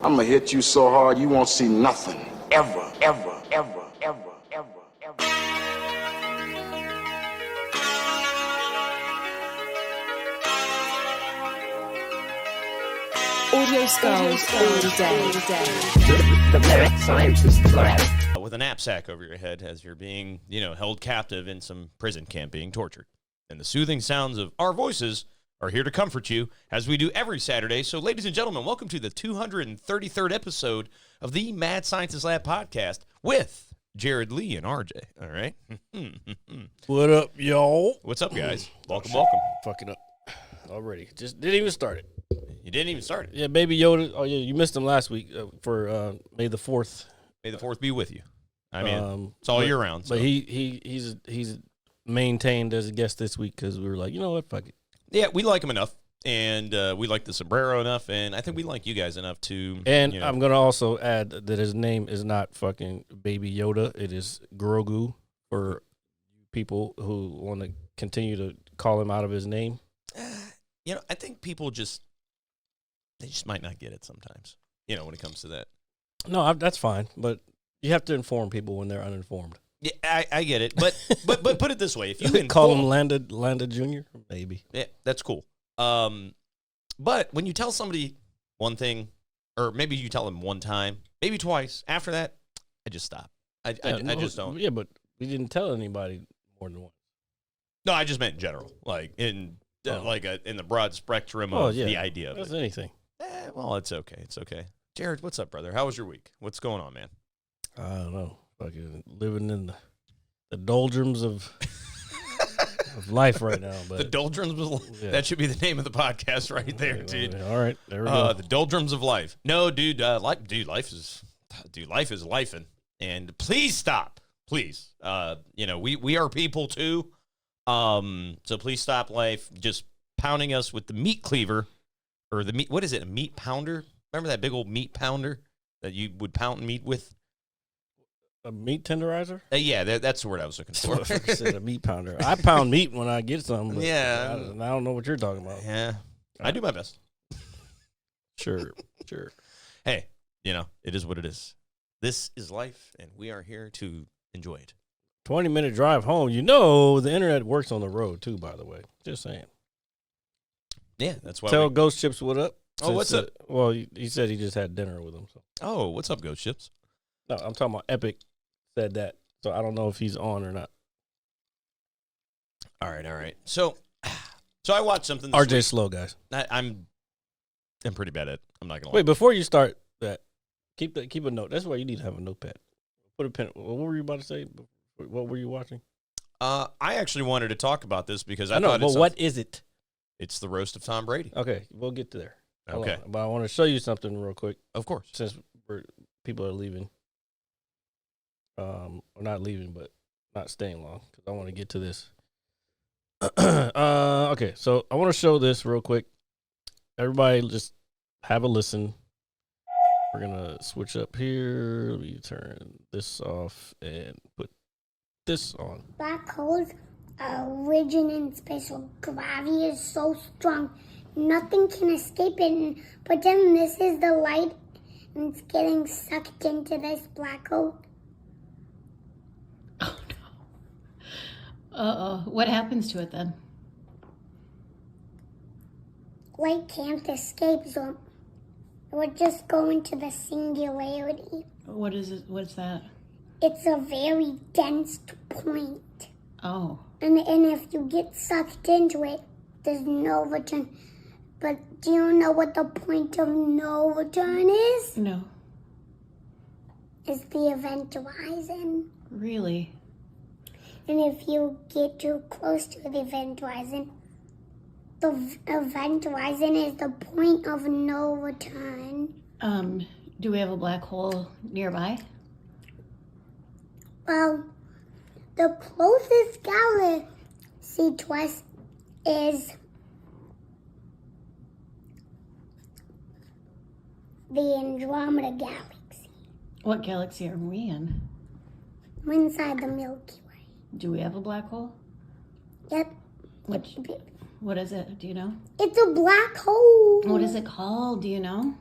I'm gonna hit you so hard you won't see nothing. Ever, ever, ever, ever, ever, ever. Audio skulls all day. The lyric scientist lab. With a knapsack over your head as you're being, held captive in some prison camp being tortured. And the soothing sounds of our voices are here to comfort you, as we do every Saturday. So, ladies and gentlemen, welcome to the 233rd episode of the Mad Scientist Lab podcast with Jared, Leigh, and RJ. All right? What up, y'all? What's up, guys? Welcome. Fucking up already. Just didn't even start it. You didn't even start it. Yeah, Baby Yoda. Oh, yeah, you missed him last week for May the 4th. May the 4th be with you. I mean, it's all year round. So. But he's maintained as a guest this week because we were like, you know what, fuck it. Yeah, we like him enough, and we like the sombrero enough, and I think we like you guys enough to. And I'm going to also add that his name is not fucking Baby Yoda. It is Grogu for people who want to continue to call him out of his name. I think people they just might not get it sometimes, when it comes to that. No, that's fine, but you have to inform people when they're uninformed. Yeah, I get it, but put it this way: if you call him Landa Jr., maybe. Yeah, that's cool. But when you tell somebody one thing, or maybe you tell them one time, maybe twice, after that, I just stop. I just don't. Yeah, but we didn't tell anybody more than once. No, I just meant in general, like in the broad spectrum of the idea of That's it. Anything. Well, it's okay. It's okay. Jared, what's up, brother? How was your week? What's going on, man? I don't know. Fucking living in the doldrums of life right now. But the Doldrums, that should be the name of the podcast right there, dude. All right, there we go. The Doldrums of life. No, dude, life is lifing. And please stop, please. We are people too. So please stop life just pounding us with the meat cleaver or the meat. What is it? A meat pounder? Remember that big old meat pounder that you would pound meat with? A meat tenderizer? Yeah, that's the word I was looking for. I said a meat pounder. I pound meat when I get some. But yeah. I don't know what you're talking about. Yeah. I do my best. Sure. Hey, it is what it is. This is life, and we are here to enjoy it. 20-minute drive home. The internet works on the road, too, by the way. Just saying. Yeah, that's why. Tell Ghost Chips what up. Oh, what's up? Well, he said he just had dinner with him. So. Oh, what's up, Ghost Chips? No, I'm talking about Epic said that. So I don't know if he's on or not. All right. So I watched something this RJ week. slow, guys. I'm pretty bad at it. I'm not going to Wait, before you start that, keep a note. That's why you need to have a notepad. Put a pen. What were you about to say? What were you watching? I actually wanted to talk about this because I know, thought but what is it? It's the roast of Tom Brady. Okay, we'll get to there. Okay. But I want to show you something real quick. Of course. Since people are leaving. Or not leaving, but not staying long because I want to get to this. Okay, so I want to show this real quick. Everybody just have a listen. We're going to switch up here. Let me turn this off and put this on. Black holes are origin in space, so gravity is so strong, nothing can escape it. And pretend this is the light, and it's getting sucked into this black hole. Oh, no. Uh-oh. What happens to it then? Light can't escape, so it would just go into the singularity. What is it? What's that? It's a very dense point. Oh. And if you get sucked into it, there's no return. But do you know what the point of no return is? No. It's the event horizon. Really? And if you get too close to the event horizon is the point of no return. Do we have a black hole nearby? Well, the closest galaxy to us is the Andromeda Galaxy. What galaxy are we in? We're inside the Milky Way. Do we have a black hole? Yep. What is it? Do you know? It's a black hole. What is it called? Do you know?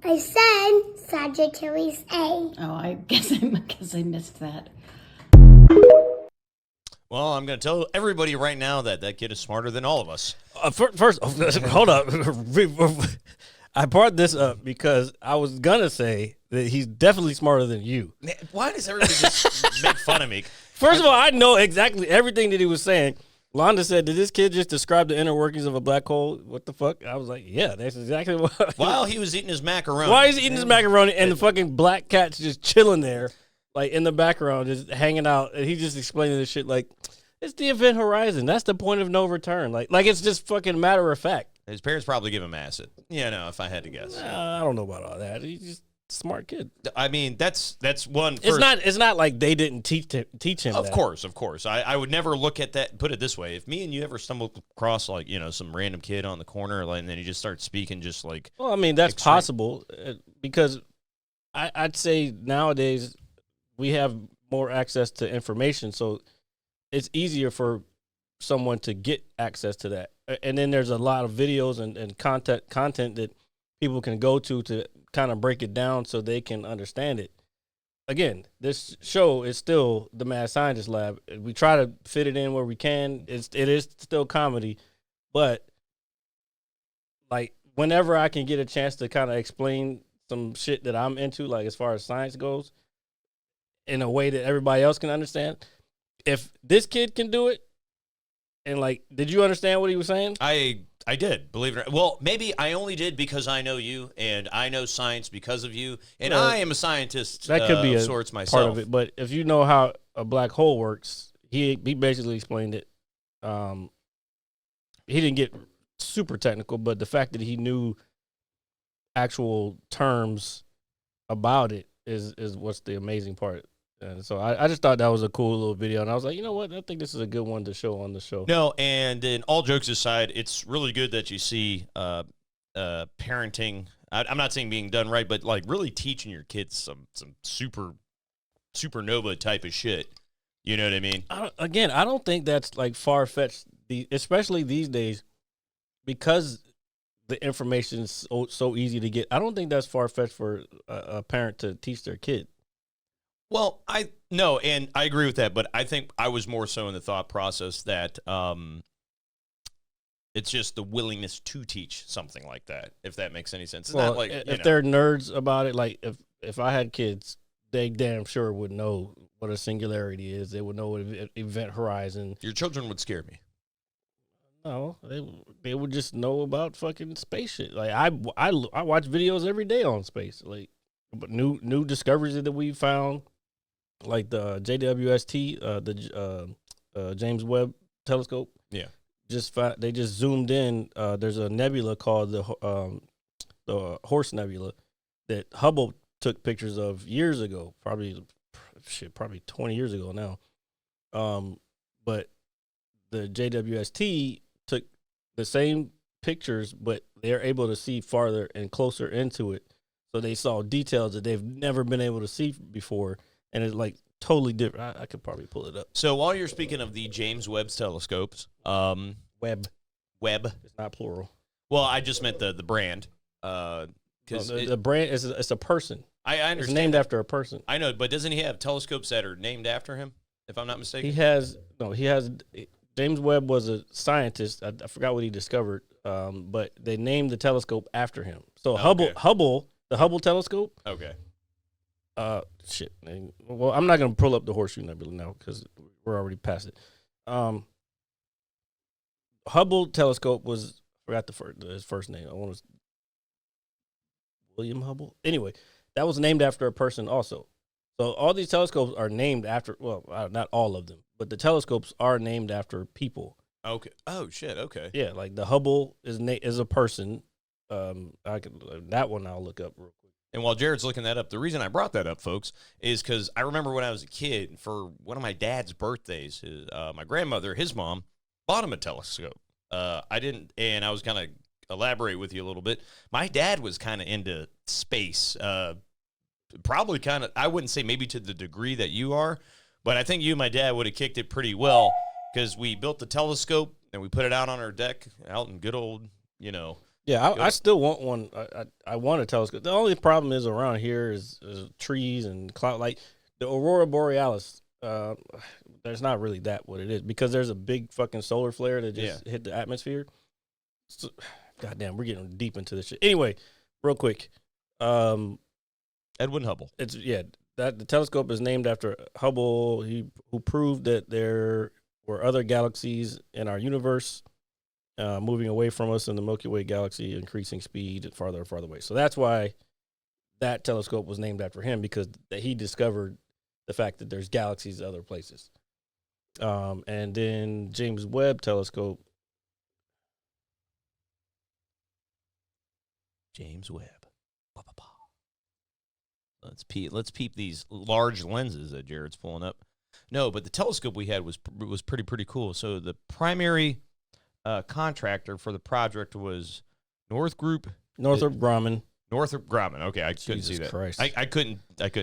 I said Sagittarius A. Oh, I guess I missed that. Well, I'm going to tell everybody right now that that kid is smarter than all of us. First, hold up. I brought this up because I was gonna say that he's definitely smarter than you. Man, why does everybody just make fun of me? First of all, I know exactly everything that he was saying. Londa said, "Did this kid just describe the inner workings of a black hole?" What the fuck? I was like, "Yeah, that's exactly what." While he was eating his macaroni. Why is he eating his macaroni and the fucking black cat's just chilling there, like in the background, just hanging out, and he's just explaining this shit like it's the event horizon. That's the point of no return. Like it's just fucking matter of fact. His parents probably give him acid. Yeah, no, if I had to guess. I don't know about all that. He's just a smart kid. I mean, that's one. It's not like they didn't teach him. Of that. course. I would never look at that. Put it this way: if me and you ever stumbled across like some random kid on the corner, like, and then he just starts speaking, just like. Well, I mean that's possible because I'd say nowadays we have more access to information, so it's easier for someone to get access to that. And then there's a lot of videos and content that people can go to kind of break it down so they can understand it. Again, this show is still the Mad Scientist Lab. We try to fit it in where we can. It is still comedy, but like whenever I can get a chance to kind of explain some shit that I'm into, like as far as science goes, in a way that everybody else can understand, if this kid can do it, and like, did you understand what he was saying? I did, believe it or not. Well, maybe I only did because I know you, and I know science because of you, and I am a scientist. That could be of a sorts myself. part of it. But if you know how a black hole works, he basically explained it. He didn't get super technical, but the fact that he knew actual terms about it is what's the amazing part. And so I just thought that was a cool little video, and I was like, you know what? I think this is a good one to show on the show. No, and in all jokes aside, it's really good that you see parenting. I'm not saying being done right, but like really teaching your kids some supernova type of shit. You know what I mean? I don't think that's like far fetched. Especially these days, because the information is so easy to get. I don't think that's far fetched for a parent to teach their kid. Well, no, and I agree with that, but I think I was more so in the thought process that it's just the willingness to teach something like that, if that makes any sense. It's not like if they're nerds about it, like if I had kids, they damn sure would know what a singularity is. They would know what event horizon. Your children would scare me. No, they would just know about fucking space shit. Like I watch videos every day on space, like but new discoveries that we found. Like the JWST, the James Webb Telescope. Yeah, they just zoomed in. There's a nebula called the Horse Nebula that Hubble took pictures of years ago. Probably 20 years ago now. But the JWST took the same pictures, but they're able to see farther and closer into it. So they saw details that they've never been able to see before. And it's like totally different. I could probably pull it up. So while you're speaking of the James Webb telescopes, Webb. It's not plural. Well, I just meant the brand. Because the brand is it's a person. I understand. It's named after a person. I know, but doesn't he have telescopes that are named after him? If I'm not mistaken, He has. James Webb was a scientist. I forgot what he discovered. But they named the telescope after him. So Okay. The Hubble telescope. Okay. Shit. Well, I'm not gonna pull up the Horseshoe Nebula now because we're already past it. Hubble telescope was his first name. I want to William Hubble. Anyway, that was named after a person also. So all these telescopes are named after. Well, not all of them, but the telescopes are named after people. Okay. Oh shit. Okay. Yeah, like the Hubble is a person. That one I'll look up real quick. And while Jared's looking that up, the reason I brought that up, folks, is because I remember when I was a kid, for one of my dad's birthdays, my grandmother, his mom, bought him a telescope. I didn't, and I was going to elaborate with you a little bit. My dad was kind of into space, probably kind of, I wouldn't say maybe to the degree that you are, but I think you and my dad would have kicked it pretty well because we built the telescope and we put it out on our deck out in good old, Yeah, I still want one. I want a telescope. The only problem is around here is trees and cloud. Like the aurora borealis, there's not really that what it is because there's a big fucking solar flare that just hit the atmosphere. So, goddamn, we're getting deep into this shit. Anyway, real quick, Edwin Hubble. it's that the telescope is named after Hubble. Who proved that there were other galaxies in our universe. Moving away from us in the Milky Way galaxy, increasing speed farther and farther away. So that's why that telescope was named after him because he discovered the fact that there's galaxies other places. And then James Webb telescope. James Webb. Let's peep these large lenses that Jared's pulling up. No, but the telescope we had was pretty cool. So the primary contractor for the project was Northrop Grumman. Northrop Grumman. Okay, I couldn't see that. Christ. I couldn't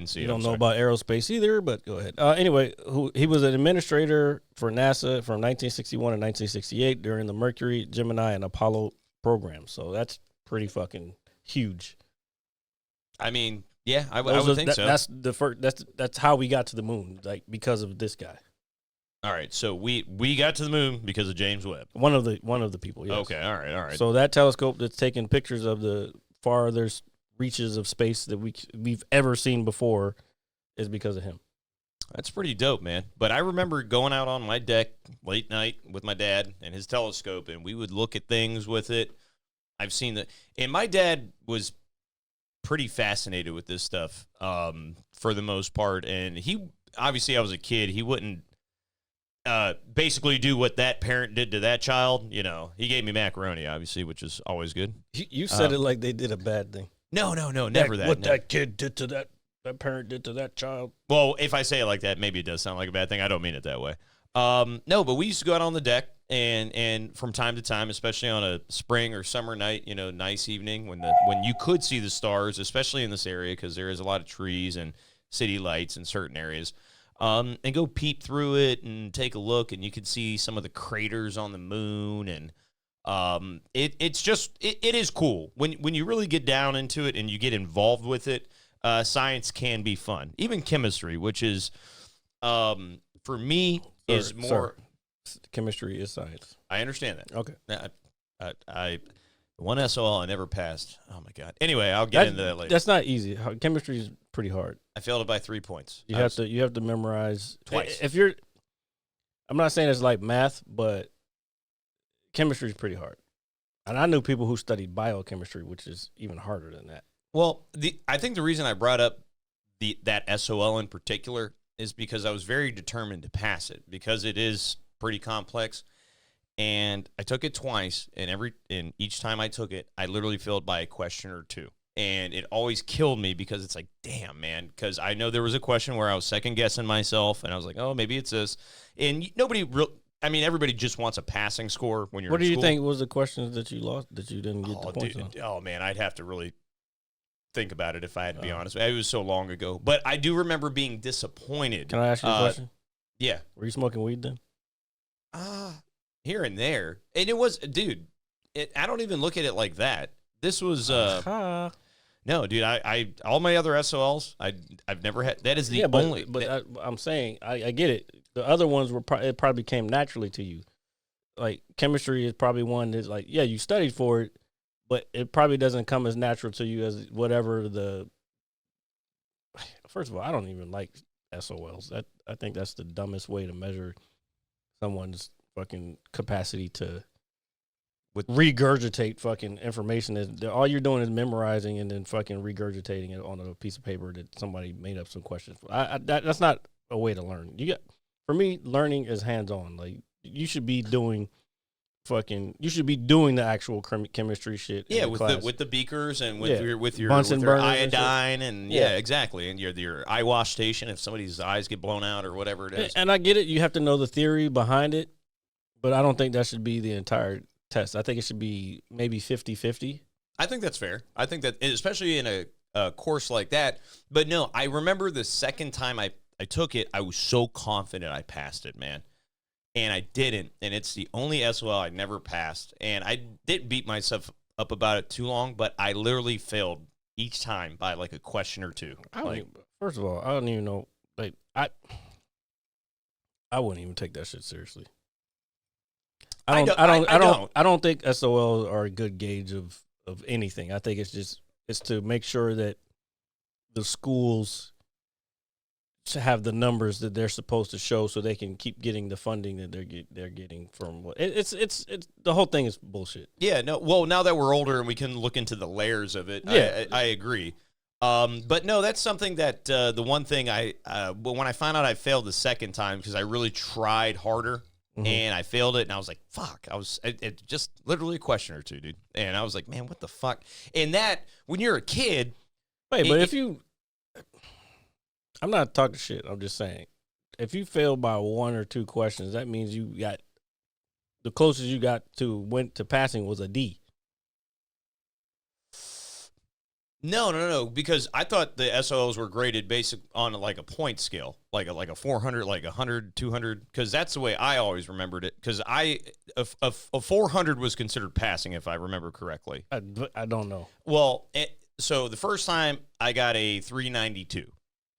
see it. You don't know about aerospace either, but go ahead. Anyway, he was an administrator for NASA from 1961 to 1968 during the Mercury, Gemini, and Apollo programs. So that's pretty fucking huge. I mean, yeah, I would think so. That's the first. That's how we got to the moon, like because of this guy. All right, so we got to the moon because of James Webb. One of the people. Yes. Okay, all right. So that telescope that's taking pictures of the farthest reaches of space that we've ever seen before is because of him. That's pretty dope, man. But I remember going out on my deck late night with my dad and his telescope, and we would look at things with it. I've seen that, and my dad was pretty fascinated with this stuff for the most part. And he obviously, I was a kid, he wouldn't basically do what that parent did to that child. You know, he gave me macaroni, obviously, which is always good. You said it like they did a bad thing. No, never that. What that kid did to that parent did to that child. Well, if I say it like that, maybe it does sound like a bad thing. I don't mean it that way. No, but we used to go out on the deck and from time to time, especially on a spring or summer night, you know, nice evening when you could see the stars, especially in this area because there is a lot of trees and city lights in certain areas. And go peep through it and take a look, and you can see some of the craters on the moon, and it is cool when you really get down into it and you get involved with it. Science can be fun, even chemistry, which is for me is more. Chemistry is science. I understand that. Okay. I one SOL I never passed. Oh my god. Anyway, I'll get into that later. That's not easy. Chemistry is pretty hard. I failed it by 3 points. You have to memorize twice. I'm not saying it's like math, but chemistry is pretty hard. And I knew people who studied biochemistry, which is even harder than that. Well, I think the reason I brought up that SOL in particular is because I was very determined to pass it because it is pretty complex. And I took it twice, and each time I took it, I literally failed by a question or two. And it always killed me because it's like, damn, man, because I know there was a question where I was second-guessing myself, and I was like, oh, maybe it's this. And everybody just wants a passing score when you're in school. What do you think was the questions that you lost, that you didn't get the points on? Oh, man, I'd have to really think about it if I had to be honest. It was so long ago. But I do remember being disappointed. Can I ask you a question? Yeah. Were you smoking weed then? Here and there. And it was, dude, I don't even look at it like that. This was, no, dude, I all my other SOLs, I've never had, that is the only. But I'm saying, I get it. The other ones it probably came naturally to you. Like, chemistry is probably one that's like, yeah, you studied for it, but it probably doesn't come as natural to you as whatever first of all, I don't even like SOLs. I think that's the dumbest way to measure someone's fucking capacity to regurgitate fucking information. All you're doing is memorizing and then fucking regurgitating it on a piece of paper that somebody made up some questions for. That's not a way to learn. For me, learning is hands-on. Like, you should be doing the actual chemistry shit. Yeah, with the beakers and with your iodine and exactly, and your eye wash station if somebody's eyes get blown out or whatever it is. And I get it. You have to know the theory behind it, but I don't think that should be the entire test. I think it should be maybe 50-50. I think that's fair. I think that, especially in a course like that. But no, I remember the second time I took it, I was so confident I passed it, man. And I didn't. And it's the only SOL I never passed. And I did beat myself up about it too long, but I literally failed each time by like a question or two. First of all, I don't even know. Like I wouldn't even take that shit seriously. I don't think SOLs are a good gauge of anything. I think it's to make sure that the schools have the numbers that they're supposed to show, so they can keep getting the funding that they're getting from what it's the whole thing is bullshit. Yeah, no. Well, now that we're older and we can look into the layers of it, Yeah. I agree. But no, that's something that the one thing when I found out I failed the second time because I really tried harder and I failed it, and I was like, fuck. It just literally a question or two, dude. And I was like, man, what the fuck? And that when you're a kid, I'm not talking shit. I'm just saying, if you fail by one or two questions, that means you got the closest you got went to passing was a D. No, because I thought the SOLs were graded basic on like a point scale, like a 400, like 100, 200, because that's the way I always remembered it. Because a 400 was considered passing, if I remember correctly. I don't know. Well, so the first time I got a 392.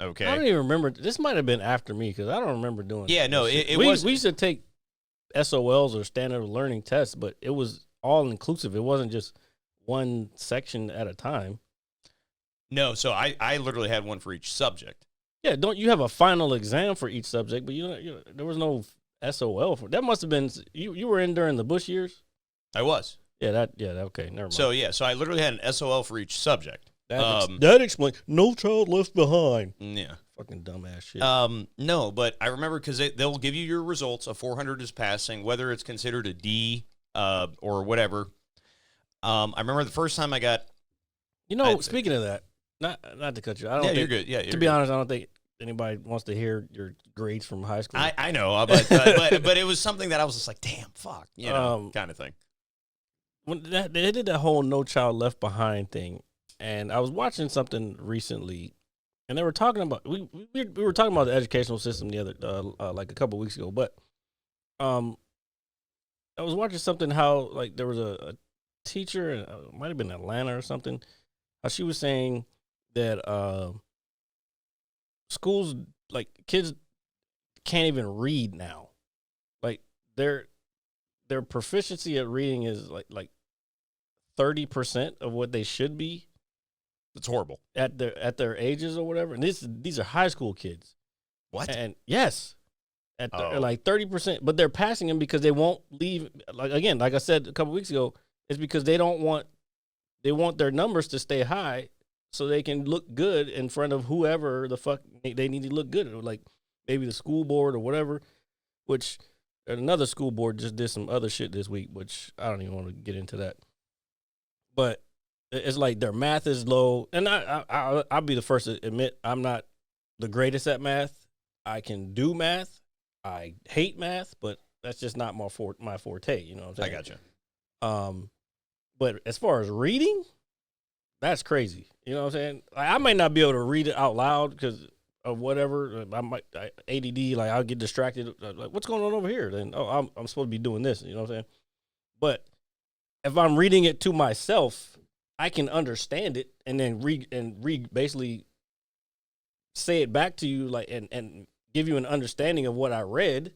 Okay, I don't even remember. This might have been after me because I don't remember doing. Yeah, no, we used to take SOLs or standard learning tests, but it was all inclusive. It wasn't just one section at a time. No, so I literally had one for each subject. Yeah, don't you have a final exam for each subject? But there was no SOL for that. Must have been you were in during the Bush years. I was. Okay, never mind. So I literally had an SOL for each subject. That explains No Child Left Behind. Yeah. Fucking dumbass shit. No, but I remember because they'll give you your results. A 400 is passing, whether it's considered a D or whatever. I remember the first time I got. Speaking of that, not to cut you. You're good. Yeah, to be honest, I don't think anybody wants to hear your grades from high school. I know, but it was something that I was just like, damn, fuck, kind of thing. When they did that whole No Child Left Behind thing. And I was watching something recently, and they were talking about we were talking about the educational system the other like a couple of weeks ago. But I was watching something how like there was a teacher, it might have been Atlanta or something. How she was saying that schools, like kids, can't even read now. Like their proficiency at reading is like 30% of what they should be. It's horrible at their ages or whatever. And these are high school kids. What? And yes, like 30%, but they're passing them because they won't leave. Like I said a couple weeks ago, it's because they want their numbers to stay high so they can look good in front of whoever the fuck they need to look good. Like maybe the school board or whatever, which another school board just did some other shit this week, which I don't even want to get into that. But it's like their math is low, and I'll be the first to admit I'm not the greatest at math. I can do math. I hate math, but that's just not my forte. You know what I'm saying? I gotcha. But as far as reading, that's crazy. You know what I'm saying? Like, I might not be able to read it out loud because of whatever. ADD. Like I'll get distracted. Like what's going on over here? Then I'm supposed to be doing this. You know what I'm saying? But if I'm reading it to myself, I can understand it and then read basically say it back to you like and give you an understanding of what I read.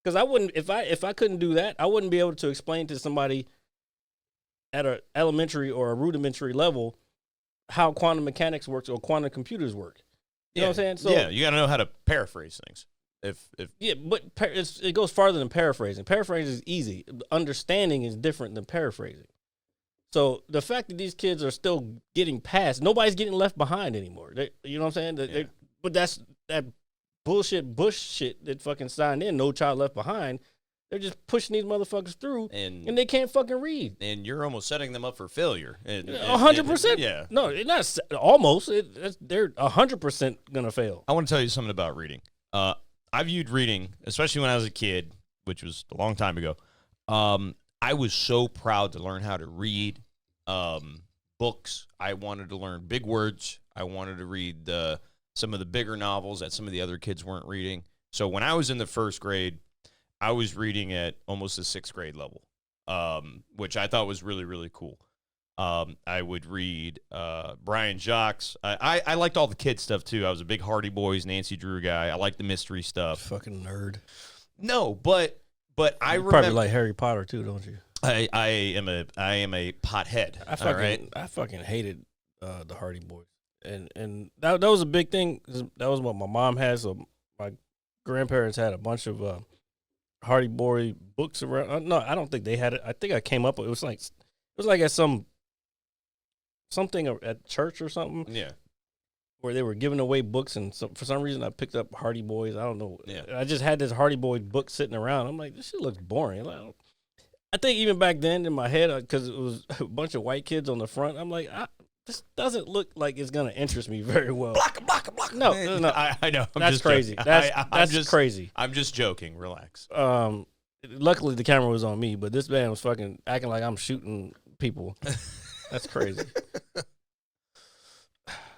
Because I wouldn't if I couldn't do that, I wouldn't be able to explain to somebody at an elementary or a rudimentary level how quantum mechanics works or quantum computers work. You know what I'm saying? So yeah, you got to know how to paraphrase things. But it goes farther than paraphrasing. Paraphrasing is easy. Understanding is different than paraphrasing. So the fact that these kids are still getting passed, nobody's getting left behind anymore. You know what I'm saying? But that's that bullshit Bush shit that fucking signed in, No Child Left Behind. They're just pushing these motherfuckers through, and they can't fucking read. And you're almost setting them up for failure. 100%. Yeah. No, it's not almost. They're 100% gonna fail. I want to tell you something about reading. I viewed reading, especially when I was a kid, which was a long time ago. I was so proud to learn how to read books. I wanted to learn big words. I wanted to read some of the bigger novels that some of the other kids weren't reading. So when I was in the first grade, I was reading at almost a sixth grade level, which I thought was really, really cool. I would read Brian Jacques. I liked all the kid stuff too. I was a big Hardy Boys, Nancy Drew guy. I liked the mystery stuff. Fucking nerd. No, but I You remember probably like Harry Potter too, don't you? I am a pothead. I fucking hated the Hardy Boys, and that was a big thing. 'Cause that was what my mom had. So my grandparents had a bunch of Hardy Boy books around. No, I don't think they had it. I think I came up with it. It was like at something at church or something. Yeah. Where they were giving away books, and for some reason I picked up Hardy Boys. I don't know. Yeah. I just had this Hardy Boy book sitting around. I'm like, this shit looks boring. Like, I think even back then in my head, because it was a bunch of white kids on the front, I'm like, this doesn't look like it's gonna interest me very well. Block. No. I know. That's crazy. That's crazy. I'm just joking. Relax. Luckily the camera was on me, but this man was fucking acting like I'm shooting people. That's crazy.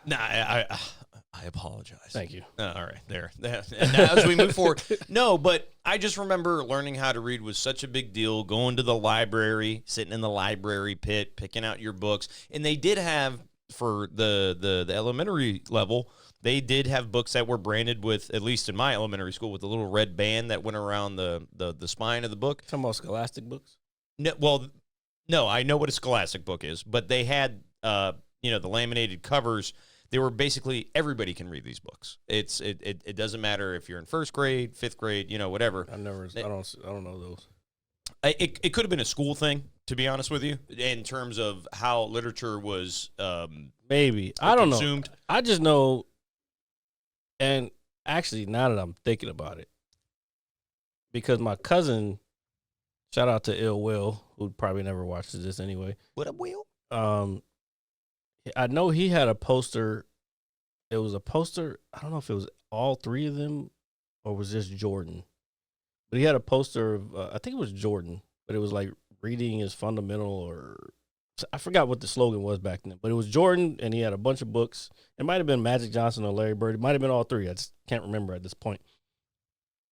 Nah, I apologize. Thank you. All right, there. And now as we move forward, no, but I just remember learning how to read was such a big deal. Going to the library, sitting in the library pit, picking out your books, and they did have for the elementary level. They did have books that were branded with, at least in my elementary school, with a little red band that went around the spine of the book. Talking about Scholastic books? No, I know what a Scholastic book is, but they had, the laminated covers. They were basically everybody can read these books. It doesn't matter if you're in first grade, fifth grade, whatever. I don't know those. It could have been a school thing, to be honest with you, in terms of how literature was maybe. I don't consumed. know. I just know, and actually now that I'm thinking about it, because my cousin, shout out to Ill Will, who probably never watches this anyway. What up, Will? I know he had a poster. It was a poster. I don't know if it was all three of them or was just Jordan. But he had a poster of, I think it was Jordan, but it was like reading is fundamental, or I forgot what the slogan was back then. But it was Jordan, and he had a bunch of books. It might have been Magic Johnson or Larry Bird. It might have been all three. I just can't remember at this point.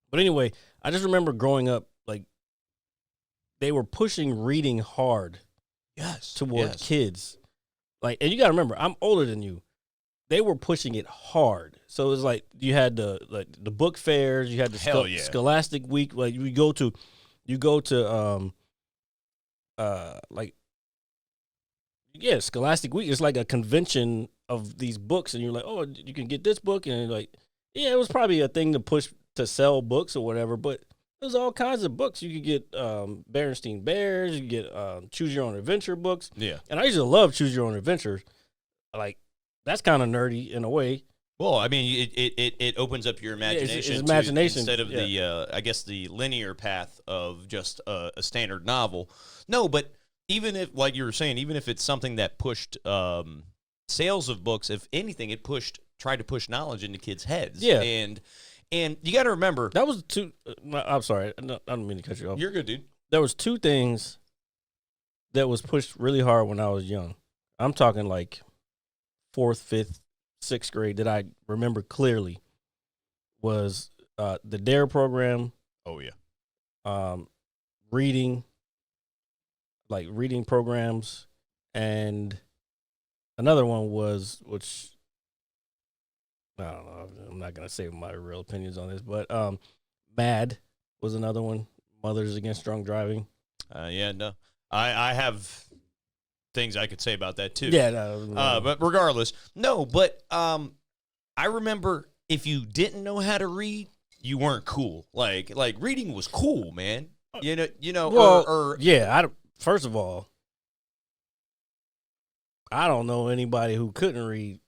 But anyway, I just remember growing up, like, they were pushing reading hard towards kids. Like, and you got to remember, I'm older than you. They were pushing it hard. So it was like you had the book fairs, you had the Scholastic Week. Like you go to Scholastic Week. It's like a convention of these books, and you're like, oh, you can get this book, and like, yeah, it was probably a thing to push to sell books or whatever, but there's all kinds of books. You could get Berenstain Bears, you could get Choose Your Own Adventure books. Yeah. And I used to love Choose Your Own Adventure. Like, that's kind of nerdy in a way. Well, I mean, it opens up your imagination, it's imagination instead of the linear path of just a standard novel. No, but even if, like you were saying, even if it's something that pushed sales of books, if anything, it tried to push knowledge into kids' heads. Yeah. And you got to remember. That was two. I'm sorry. I don't mean to cut you off. You're good, dude. There was two things that was pushed really hard when I was young. I'm talking like 4th, 5th, 6th grade that I remember clearly was the DARE program. Oh, yeah. Reading programs. And another one was, which I don't know, I'm not going to say my real opinions on this, but MAD was another one, Mothers Against Drunk Driving. No. I have things I could say about that, too. Yeah. No. But regardless, no, but I remember if you didn't know how to read, you weren't cool. Like reading was cool, man. First of all, I don't know anybody who couldn't read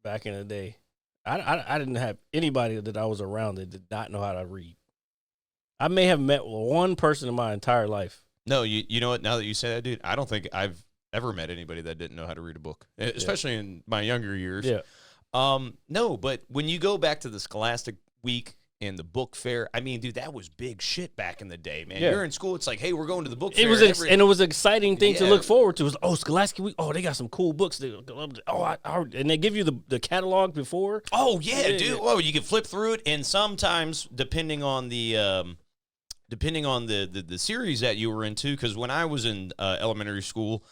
back in the day. I didn't have anybody that I was around that did not know how to read. I may have met one person in my entire life. No, you know what? Now that you say that, dude, I don't think I've ever met anybody that didn't know how to read a book, especially in my younger years. Yeah. No, but when you go back to the Scholastic Week and the book fair, I mean, dude, that was big shit back in the day, man. Yeah. You're in school, it's like, hey, we're going to the book fair. It was and it was an exciting thing to look forward to. It was, Scholastic Week. Oh, they got some cool books. And they give you the catalog before. Oh, yeah, dude. Yeah. Oh, you can flip through it, and sometimes, depending on the depending on the series that you were into, because when I was in elementary school,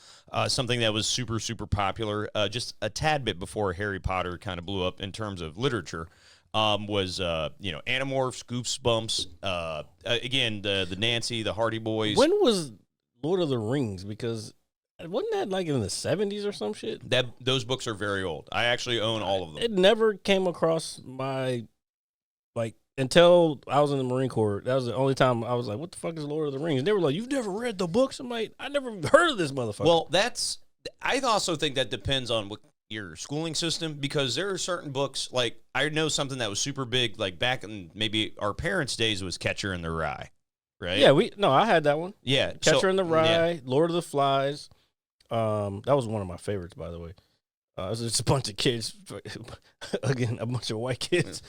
something that was super, super popular, just a tad bit before Harry Potter kind of blew up in terms of literature, was, Animorphs, Goosebumps, again, the Nancy, the Hardy Boys. When was Lord of the Rings? Because wasn't that like in the 70s or some shit? Those books are very old. I actually own all of them. It never came across my, until I was in the Marine Corps. That was the only time I was like, what the fuck is Lord of the Rings? And they were like, you've never read the books? I'm like, I never heard of this motherfucker. Well, I also think that depends on what your schooling system, because there are certain books, like I know something that was super big, like back in maybe our parents' days, was Catcher in the Rye, right? Yeah, I had that one. Yeah. Catcher in the Rye, Lord of the Flies. That was one of my favorites, by the way. It was just a bunch of kids, again, a bunch of white kids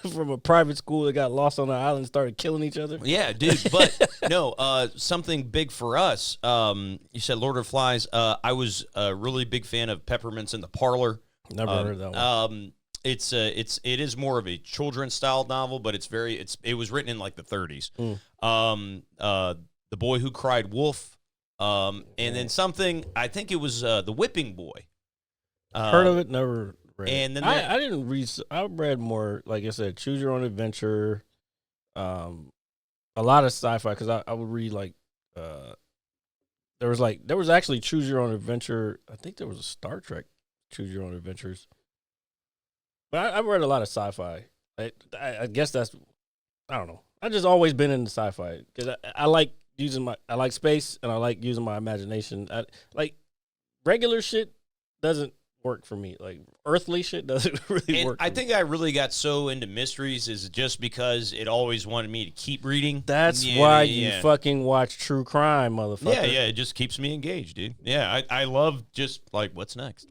from a private school that got lost on the island and started killing each other. Yeah, dude. But no, something big for us. You said Lord of the Flies. I was a really big fan of Peppermints in the Parlor. Never heard that one. It is more of a children's style novel, but it was written in like the 30s. The Boy Who Cried Wolf. And then something, I think it was The Whipping Boy. Heard of it, never read and it. then I didn't read. I read more, like I said, Choose Your Own Adventure. A lot of sci-fi, because I would read there was actually Choose Your Own Adventure. I think there was a Star Trek Choose Your Own Adventures. But I read a lot of sci-fi. I guess that's, I don't know. I just always been into sci-fi because I like space and I like using my imagination. Regular shit doesn't work for me. Like earthly shit doesn't really work. I think I really got so into mysteries is just because it always wanted me to keep reading. That's why you fucking watch true crime, motherfucker. Yeah, it just keeps me engaged, dude. Yeah, I love just like what's next.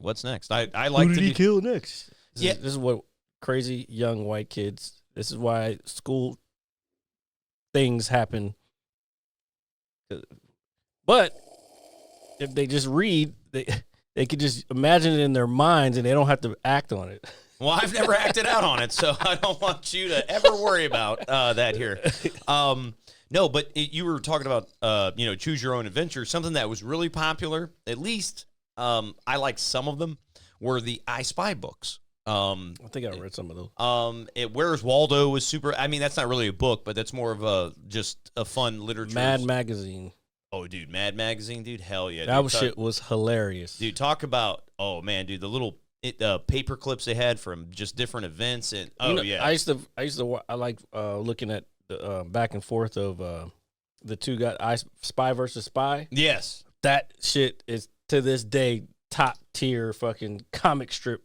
I like Who to did he kill next? Yeah, this is what crazy young white kids. This is why school things happen. But if they just read, they could just imagine it in their minds and they don't have to act on it. Well, I've never acted out on it, so I don't want you to ever worry about that here. No, but you were talking about, Choose Your Own Adventure. Something that was really popular, at least I like some of them, were the I Spy books. I think I read some of those. Where's Waldo was super. I mean, that's not really a book, but that's more of just a fun literature. Mad Magazine. Oh, dude, Mad Magazine, dude, hell yeah. That shit was hilarious. Dude, talk about, oh, man, dude, the little paper clips they had from just different events. And yeah. I like looking at the back and forth of the two guys, Spy versus Spy. Yes. That shit is, to this day, top tier fucking comic strip.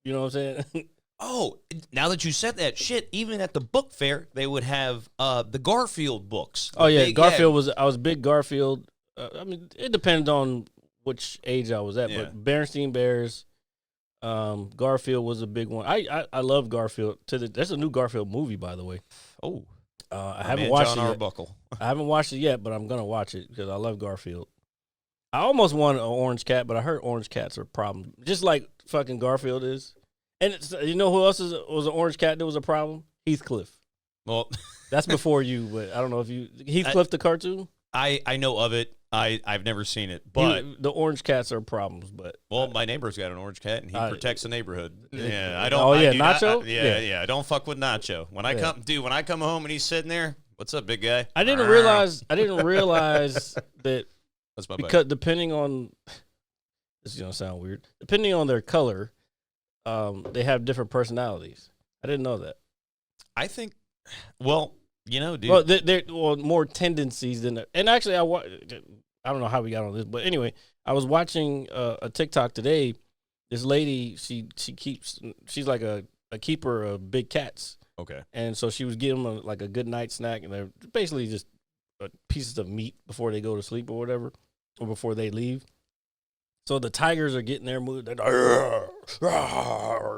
You know what I'm saying? Oh, now that you said that, shit, even at the book fair, they would have the Garfield books. Oh, yeah, Garfield I was big Garfield. I mean, it depends on which age I was at, but Berenstain Bears, Garfield was a big one. I love Garfield. There's a new Garfield movie, by the way. Oh. I haven't watched John it Arbuckle. I haven't watched it yet, but I'm going to watch it because I love Garfield. I almost won an orange cat, but I heard orange cats are problems, just like fucking Garfield is. And you know who else was an orange cat that was a problem? Heathcliff. Well, that's before you, but I don't know if you Heathcliff the cartoon. I know of it. I've never seen it, but the orange cats are problems. But my neighbor's got an orange cat, and he protects the neighborhood. Yeah, I don't. Oh yeah, Nacho. Yeah, don't fuck with Nacho. When I come home and he's sitting there, what's up, big guy? I didn't realize that. That's my because depending on, this is gonna sound weird. Depending on their color, they have different personalities. I didn't know that. I think, dude. Well, they're more tendencies than. And actually, I don't know how we got on this, but anyway, I was watching a TikTok today. This lady, she's like a keeper of big cats. Okay. And so she was giving them a good night snack, and they're basically just pieces of meat before they go to sleep or whatever, or before they leave. So the tigers are getting their mood. They're like,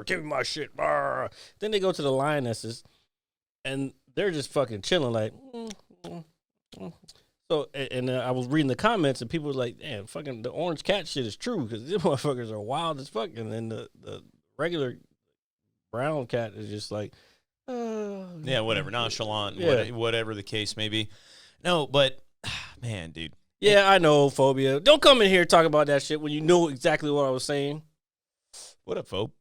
give me my shit. Then they go to the lionesses, and they're just fucking chilling like. So, and I was reading the comments, and people were like, damn, fucking the orange cat shit is true, because these motherfuckers are wild as fuck. And then the regular brown cat is just like, yeah, whatever, nonchalant, whatever the case may be. No, but man, dude. Yeah, I know, Phobia. Don't come in here talking about that shit when you knew exactly what I was saying. What up, Phobe?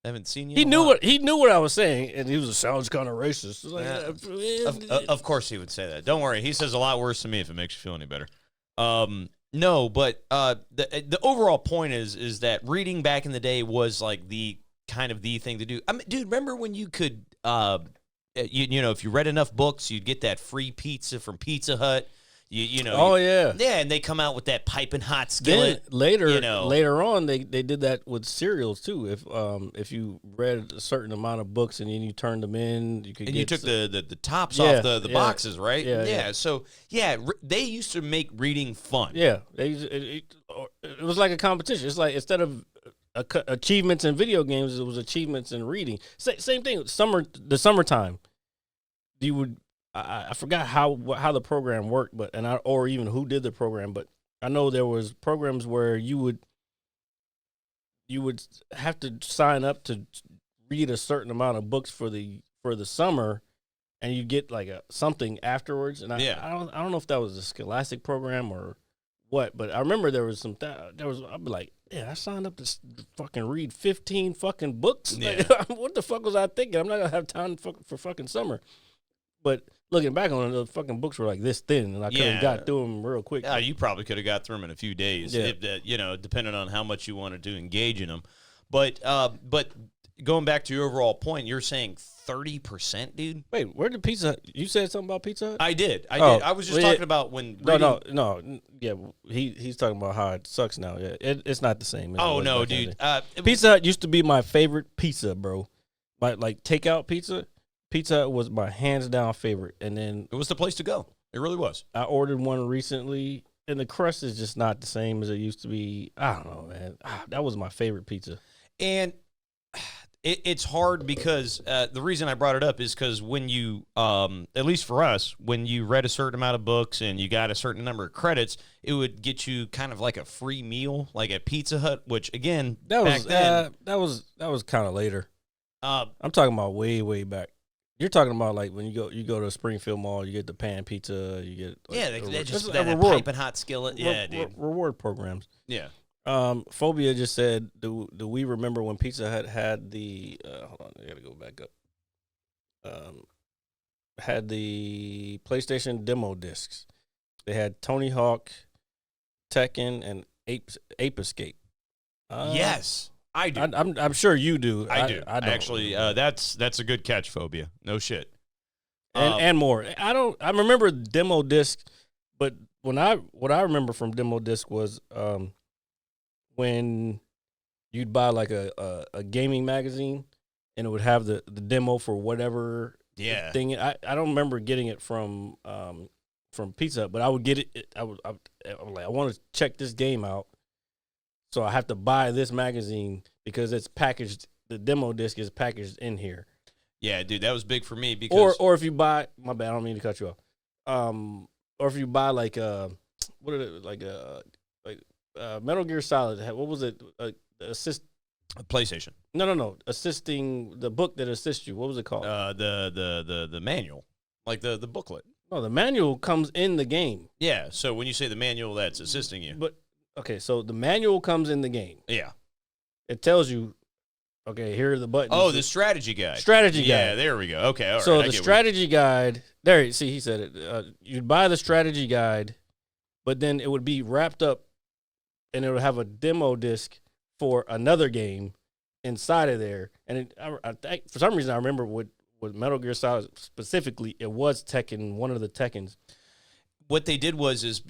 Haven't seen you. He knew what I was saying, and he was sounds kind of racist. Like, Of course he would say that. Don't worry, he says a lot worse to me if it makes you feel any better. No, but the overall point is that reading back in the day was like the kind of the thing to do. I mean, dude, remember when you could, you know, if you read enough books, you'd get that free pizza from Pizza Hut. You know. Oh yeah. Yeah, and they come out with that piping hot skillet. Then later, you know. later on, they did that with cereals too. If you read a certain amount of books and then you turned them in, you could. And get you took the tops Yeah, off the yeah. boxes, right? Yeah. So they used to make reading fun. Yeah, it was like a competition. It's like instead of achievements in video games, it was achievements in reading. Same thing. The summertime, you would. I forgot how the program worked, or even who did the program, but I know there was programs where you would have to sign up to read a certain amount of books for the summer, and you get like something afterwards. And I don't know if that was a Scholastic program or what, but I remember there was I'd be like, yeah, I signed up to fucking read 15 fucking books. Yeah. Like, what the fuck was I thinking? I'm not gonna have time for fucking summer. But looking back on it, the fucking books were like this thin, and I could have got through them real quick. Yeah, you probably could have got through them in a few days, Yeah. you know, depending on how much you wanted to engage in them. But going back to your overall point, you're saying 30%, dude? Wait, where did Pizza Hut? You said something about Pizza Hut? I did. Oh, I was just well, talking about when No. Yeah, he's talking about how it sucks now. Yeah, it's not the same. Oh, no, dude. Pizza Hut used to be my favorite pizza, bro. Like takeout pizza. Pizza Hut was my hands down favorite, and then it was the place to go. It really was. I ordered one recently, and the crust is just not the same as it used to be. I don't know, man. That was my favorite pizza. And it's hard because the reason I brought it up is because when you, at least for us, when you read a certain amount of books and you got a certain number of credits, it would get you kind of like a free meal, like at Pizza Hut. Which again, that was kind of later. I'm talking about way back. You're talking about like when you go to Springfield Mall, you get the pan pizza, you get they just that piping hot skillet, dude. Reward programs. Yeah. Phobia just said, do we remember when Pizza Hut had the hold on, I gotta go back up. Had the PlayStation demo discs. They had Tony Hawk, Tekken, and Ape Escape. Yes. I do. I'm sure you do. I do. I don't. Actually, that's a good catch, Phobia. No shit. And more. I remember demo disc, but what I remember from demo disc was when you'd buy like a gaming magazine and it would have the demo for whatever thing. I don't remember getting it from Pizza Hut, but I would get it. I was like, I want to check this game out. So I have to buy this magazine because it's packaged. The demo disc is packaged in here. Yeah, dude, that was big for me because or if you buy, my bad, I don't mean to cut you off. Or if you buy like what are it like Metal Gear Solid? What was it? Assist PlayStation. No. Assisting the book that assists you. What was it called? The manual, like the booklet. No, the manual comes in the game. Yeah. So when you say the manual, that's assisting you. But okay, so the manual comes in the game. Yeah. It tells you, okay, here are the buttons. Oh, the strategy guide. Strategy guide. Yeah, there we go. Okay, all right. So the strategy guide, there, see, he said it. You'd buy the strategy guide, but then it would be wrapped up, and it would have a demo disc for another game inside of there. And I for some reason, I remember with Metal Gear Solid specifically, it was Tekken, one of the Tekkens. What they did was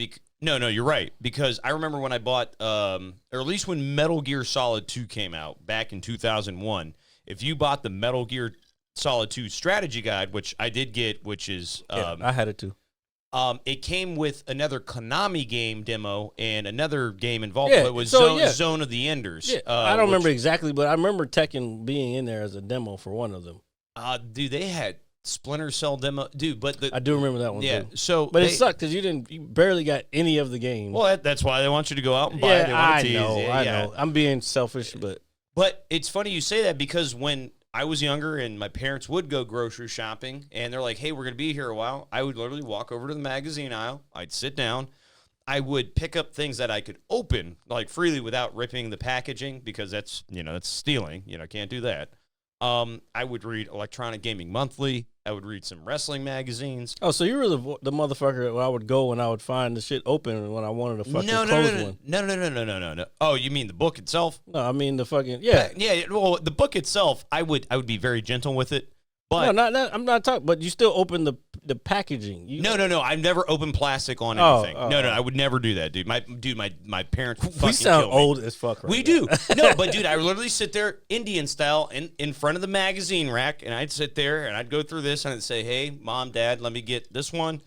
no, you're right. Because I remember when I bought, or at least when Metal Gear Solid 2 came out back in 2001, if you bought the Metal Gear Solid 2 strategy guide, which I did get, which is... I had it too. It came with another Konami game demo and another game involved. Yeah, It was so, Zone of the Enders. Yeah, I don't remember exactly, but I remember Tekken being in there as a demo for one of them. Dude, they had Splinter Cell demo. Dude, but I do remember that one too. So but it sucked because you barely got any of the games. Well, that's why they want you to go out and buy it. Yeah, They want to I tease know, you. I Yeah. know. I'm being selfish, but But it's funny you say that because when I was younger and my parents would go grocery shopping and they're like, hey, we're going to be here a while. I would literally walk over to the magazine aisle. I'd sit down. I would pick up things that I could open like freely without ripping the packaging because that's stealing. Can't do that. I would read Electronic Gaming Monthly. I would read some wrestling magazines. Oh, so you were the motherfucker where I would go and I would find the shit open when I wanted to fucking close one. No. Oh, you mean the book itself? No, I mean the fucking yeah. Yeah. Well, the book itself, I would be very gentle with it. But no, I'm not talking. But you still open the packaging. No. I've never opened plastic on anything. Oh, no, I would never do that, dude. My parents would fucking we sound kill me. old as fuck. Right We now. do. No, but dude, I would literally sit there Indian style in front of the magazine rack, and I'd sit there and I'd go through this and I'd say, "Hey, Mom, Dad, let me get this one,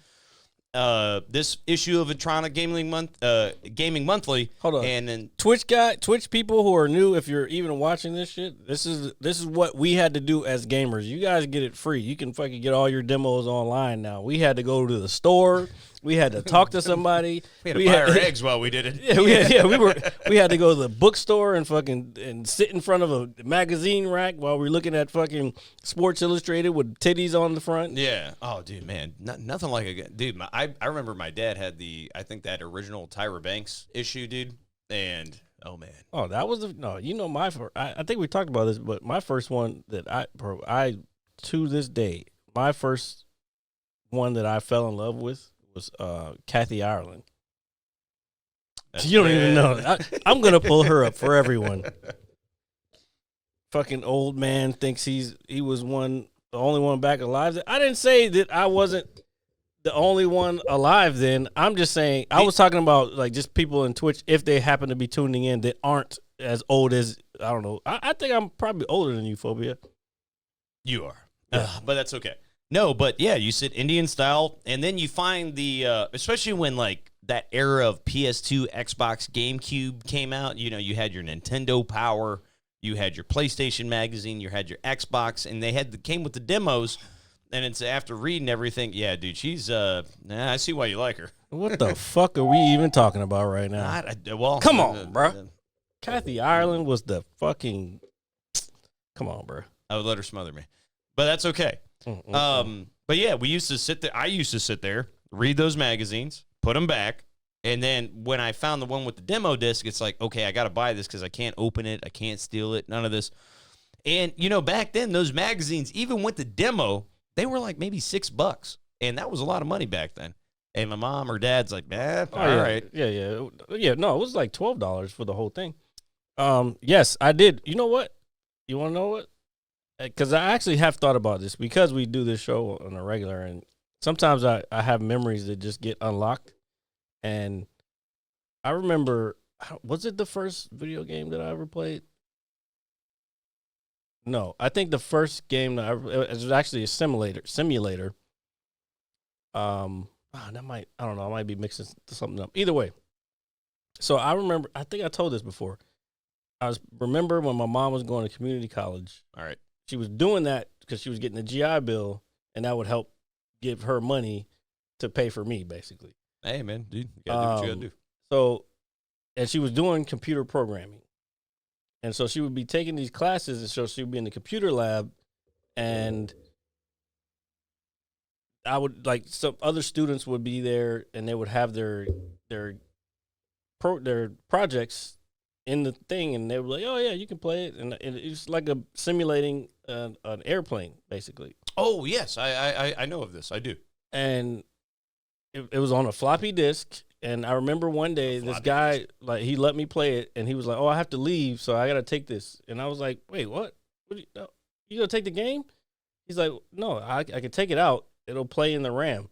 this issue of Electronic Gaming Monthly." Hold on. And then Twitch people who are new, if you're even watching this shit, this is what we had to do as gamers. You guys get it free. You can fucking get all your demos online now. We had to go to the store. We had to talk to somebody. we had to buy our eggs while we did it. We had to go to the bookstore and sit in front of a magazine rack while we're looking at fucking Sports Illustrated with titties on the front. Yeah. Oh, dude, man, nothing like a dude. I remember my dad had that original Tyra Banks issue, dude, and oh man. Oh, that was my first. I think we talked about this, but my first one that I to this day, my first one that I fell in love with was Kathy Ireland. You don't even know. I'm gonna pull her up for everyone. Fucking old man thinks he was the only one back alive. I didn't say that I wasn't the only one alive then. I'm just saying I was talking about like just people in Twitch if they happen to be tuning in that aren't as old as I don't know. I think I'm probably older than you, Phobia. You are. Yeah. But that's okay. No, but yeah, you sit Indian style, and then you find especially when like that era of PS2, Xbox, GameCube came out. You had your Nintendo Power, you had your PlayStation magazine, you had your Xbox, and they came with the demos. And it's after reading everything, yeah, dude, she's I see why you like her. What the fuck are we even talking about right now? Well, come on, bro. Kathy Ireland was the fucking. Come on, bro. I would let her smother me, but that's okay. But yeah, we used to sit there. I used to sit there, read those magazines, put them back, and then when I found the one with the demo disc, it's like, okay, I got to buy this because I can't open it, I can't steal it, none of this. And back then, those magazines, even with the demo, they were like maybe $6, and that was a lot of money back then. And my mom or dad's like, all right, yeah. No, it was like $12 for the whole thing. Yes, I did. You know what? You want to know what? Because I actually have thought about this because we do this show on a regular, and sometimes I have memories that just get unlocked. And I remember, was it the first video game that I ever played? No, I think the first game that it was actually a simulator. I don't know, I might be mixing something up. Either way, so I remember, I think I told this before. Remember when my mom was going to community college. All right. She was doing that because she was getting a GI Bill, and that would help give her money to pay for me, basically. Hey, man, dude, you gotta do what you gotta do. So, and she was doing computer programming. And so she would be taking these classes, and so she would be in the computer lab, and I would, like, some other students would be there, and they would have their projects in the thing, and they were like, "Oh yeah, you can play it," and it's like a simulating an airplane, basically. Oh yes, I know of this. I do. And it was on a floppy disk, and I remember one day this guy like he let me play it, and he was like, "Oh, I have to leave, so I got to take this," and I was like, "Wait, what? You gonna take the game?" He's like, "No, I can take it out. It'll play in the RAM."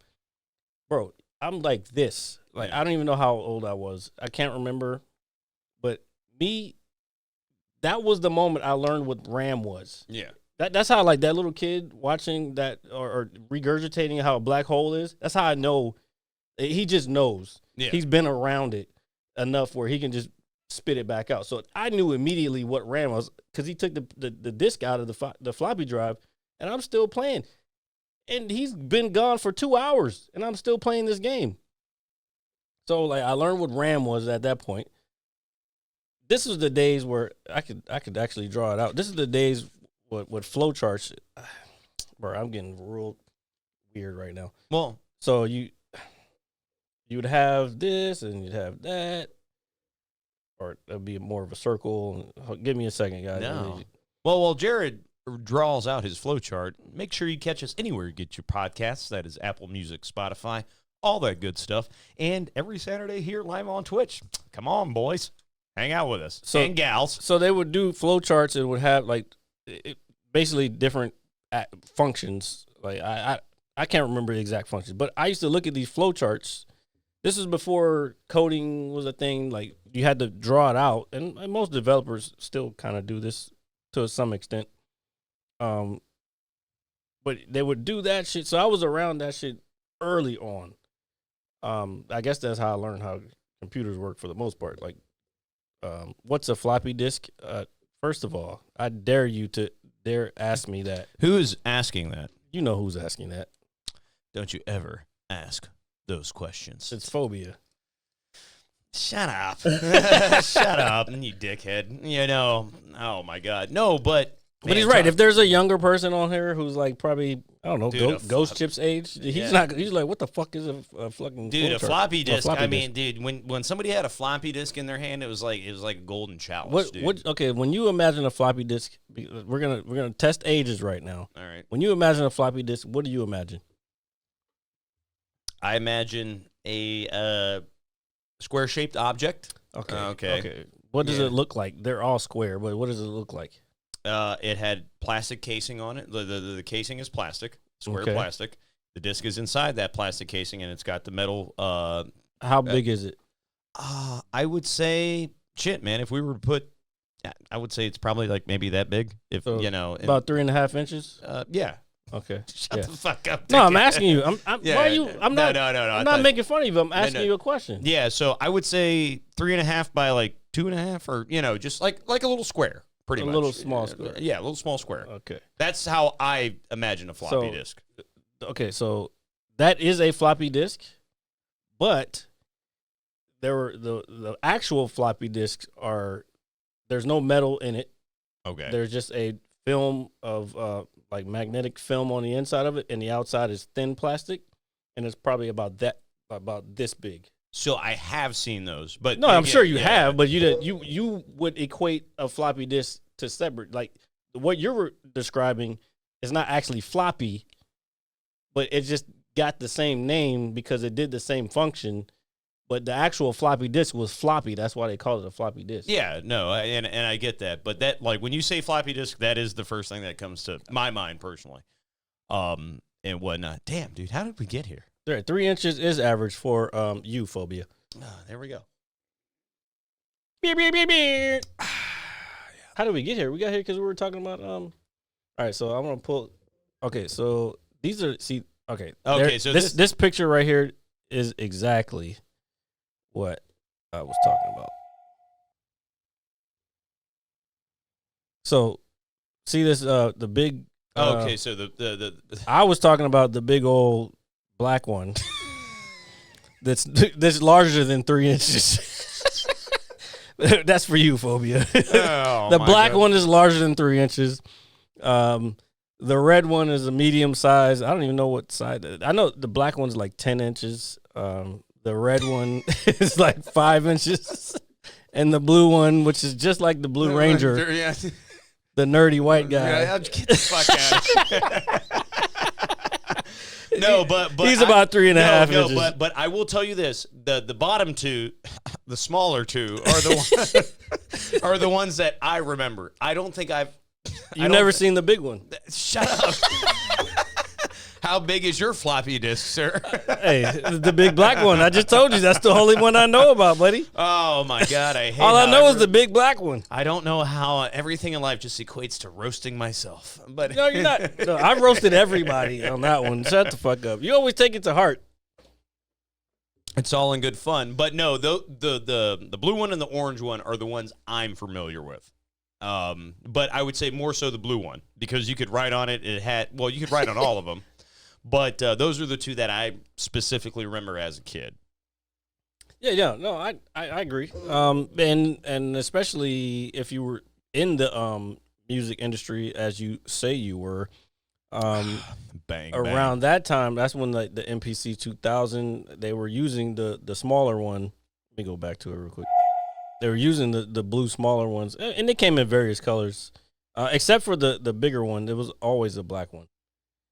Bro, I'm like this. Like I don't even know how old I was. I can't remember, but that was the moment I learned what RAM was. Yeah. That's how, like, that little kid watching that or regurgitating how a black hole is, that's how I know. He just knows. Yeah. He's been around it enough where he can just spit it back out. So I knew immediately what RAM was because he took the disc out of the floppy drive, and I'm still playing. And he's been gone for 2 hours, and I'm still playing this game. So, like, I learned what RAM was at that point. This was the days where I could actually draw it out. This is the days with flow charts, bro, I'm getting real weird right now. Well, So you would have this and you'd have that, or it'd be more of a circle. Give me a second, guys. no. Well, while Jared draws out his flow chart, make sure you catch us anywhere you get your podcasts. That is Apple Music, Spotify, all that good stuff. And every Saturday here live on Twitch. Come on, boys. Hang out with us. And gals. So they would do flow charts and would have basically different functions. Like I can't remember the exact functions, but I used to look at these flow charts. This is before coding was a thing. Like you had to draw it out, and most developers still kind of do this to some extent. But they would do that shit. So I was around that shit early on. I guess that's how I learned how computers work for the most part. Like, what's a floppy disk? First of all, I dare you to ask me that. Who is asking that? You know who's asking that. Don't you ever ask those questions. It's phobia. Shut up. Shut up, you dickhead. You know, oh my God. No, but he's right. If there's a younger person on here who's like probably, I don't know, Dude, Ghost Chip's age, he's like, what the fuck is a fucking dude, flow a floppy chart? disk. I mean, dude, when somebody had a floppy disk in their hand, it was like a golden chalice, dude. Okay, when you imagine a floppy disk, we're gonna test ages right now. All right. When you imagine a floppy disk, what do you imagine? I imagine a square-shaped object. Okay. What does it look like? They're all square, but what does it look like? It had plastic casing on it. The casing is plastic, square plastic. The disc is inside that plastic casing, and it's got the metal. How big is it? I would say, shit, man. If we were to put, I would say it's probably like maybe that big. If So you know, about 3.5 inches. Yeah. Okay. Shut the fuck up. No, I'm asking you. Why are you? I'm No. I'm not making fun of you. But I'm asking you a question. Yeah. So I would say 3.5 by like 2.5, or just like a little square. Pretty much. A little small square. Yeah, a little small square. Okay. That's how I imagine a floppy disk. Okay, so that is a floppy disk, but there were the actual floppy disks there's no metal in it. Okay. There's just a film of like magnetic film on the inside of it, and the outside is thin plastic, and it's probably about this big. So I have seen those, but no, I'm sure you have, but you would equate a floppy disk to separate. Like what you're describing is not actually floppy, but it just got the same name because it did the same function. But the actual floppy disk was floppy. That's why they call it a floppy disk. Yeah, no, and I get that, but that, like, when you say floppy disk, that is the first thing that comes to my mind personally, and whatnot. Damn, dude, how did we get here? 3 inches is average for you phobia. There we go. How did we get here? We got here because we were talking about All right, so I'm gonna pull. Okay, so these are So this picture right here is exactly what I was talking about. So see this the big. Okay, so the I was talking about the big old black one that's larger than 3 inches. That's for you, phobia. Oh, the my black God. one is larger than 3 inches. The red one is a medium size. I don't even know what size. I know the black one's like 10 inches. The red one is like 5 inches. And the blue one, which is just like the Blue Ranger, the nerdy white guy. Yeah, get the fuck out of here. No, but he's about 3.5 inches. But I will tell you this: the bottom two, the smaller two, are the ones that I remember. I don't think You've never seen the big one. Shut up. How big is your floppy disk, sir? Hey, the big black one. I just told you that's the only one I know about, buddy. Oh my God, I hate. All I know is the big black one. I don't know how everything in life just equates to roasting myself. But no, you're not. No, I roasted everybody on that one. Shut the fuck up. You always take it to heart. It's all in good fun. But no, the blue one and the orange one are the ones I'm familiar with. But I would say more so the blue one because you could write on it. You could write on all of them. But those are the two that I specifically remember as a kid. Yeah, no, I agree. And especially if you were in the music industry as you say you were. Bang, Around that time, that's when the MPC 2000, they were using the smaller one. Let me go back to it real quick. They were using the blue smaller ones, and they came in various colors, except for the bigger one. It was always a black one.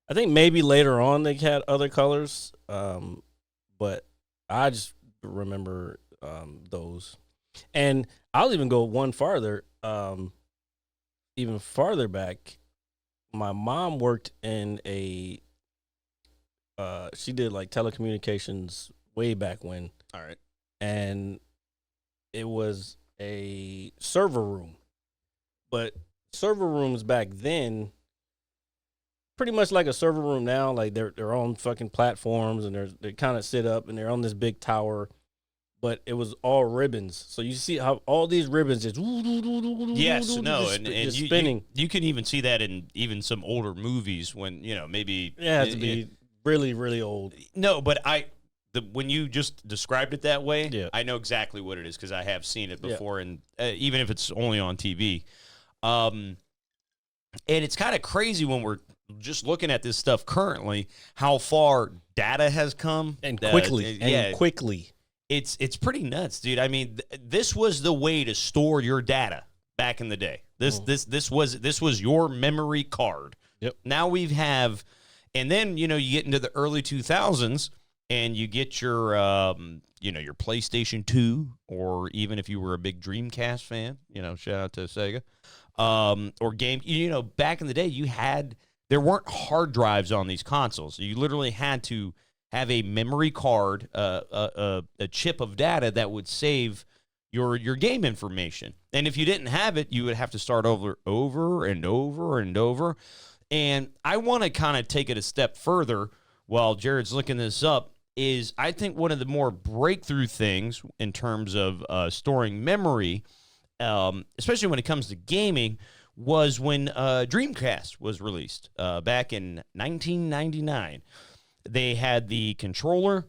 I think maybe later on they had other colors, but I just remember those. And I'll even go one farther, even farther back. My mom worked in she did like telecommunications way back when. All right. And it was a server room. But server rooms back then, pretty much like a server room now, like they're on fucking platforms and they kind of sit up and they're on this big tower. But it was all ribbons, so you see how all these ribbons just Yes, no, and just you, spinning. You can even see that in even some older movies when maybe It has to be really, really old. No, but when you just described it that way, Yeah. I know exactly what it is because I have seen it before, and even if it's only on TV, and it's kind of crazy when we're just looking at this stuff currently, how far data has come And quickly. It's pretty nuts, dude. I mean, this was the way to store your data back in the day. This was your memory card. Yep. Now we have, and then you get into the early 2000s, and you get your your PlayStation 2, or even if you were a big Dreamcast fan, shout out to Sega, or game. Back in the day, there weren't hard drives on these consoles. You literally had to have a memory card, a chip of data that would save your game information. And if you didn't have it, you would have to start over and over and over. And I want to kind of take it a step further while Jared's looking this up, is I think one of the more breakthrough things in terms of storing memory, especially when it comes to gaming, was when Dreamcast was released back in 1999. They had the controller,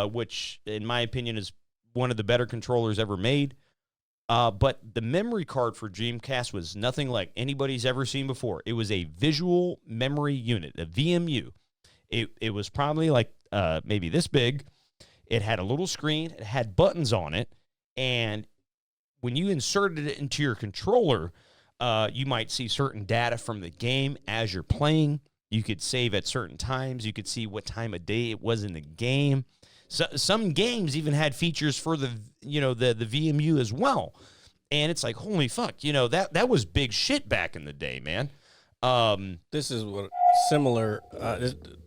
which, in my opinion, is one of the better controllers ever made. But the memory card for Dreamcast was nothing like anybody's ever seen before. It was a visual memory unit, a VMU. It was probably like maybe this big. It had a little screen. It had buttons on it. And when you inserted it into your controller, you might see certain data from the game as you're playing. You could save at certain times. You could see what time of day it was in the game. So, some games even had features for the VMU as well. And it's like, holy fuck, that was big shit back in the day, man. This is what similar.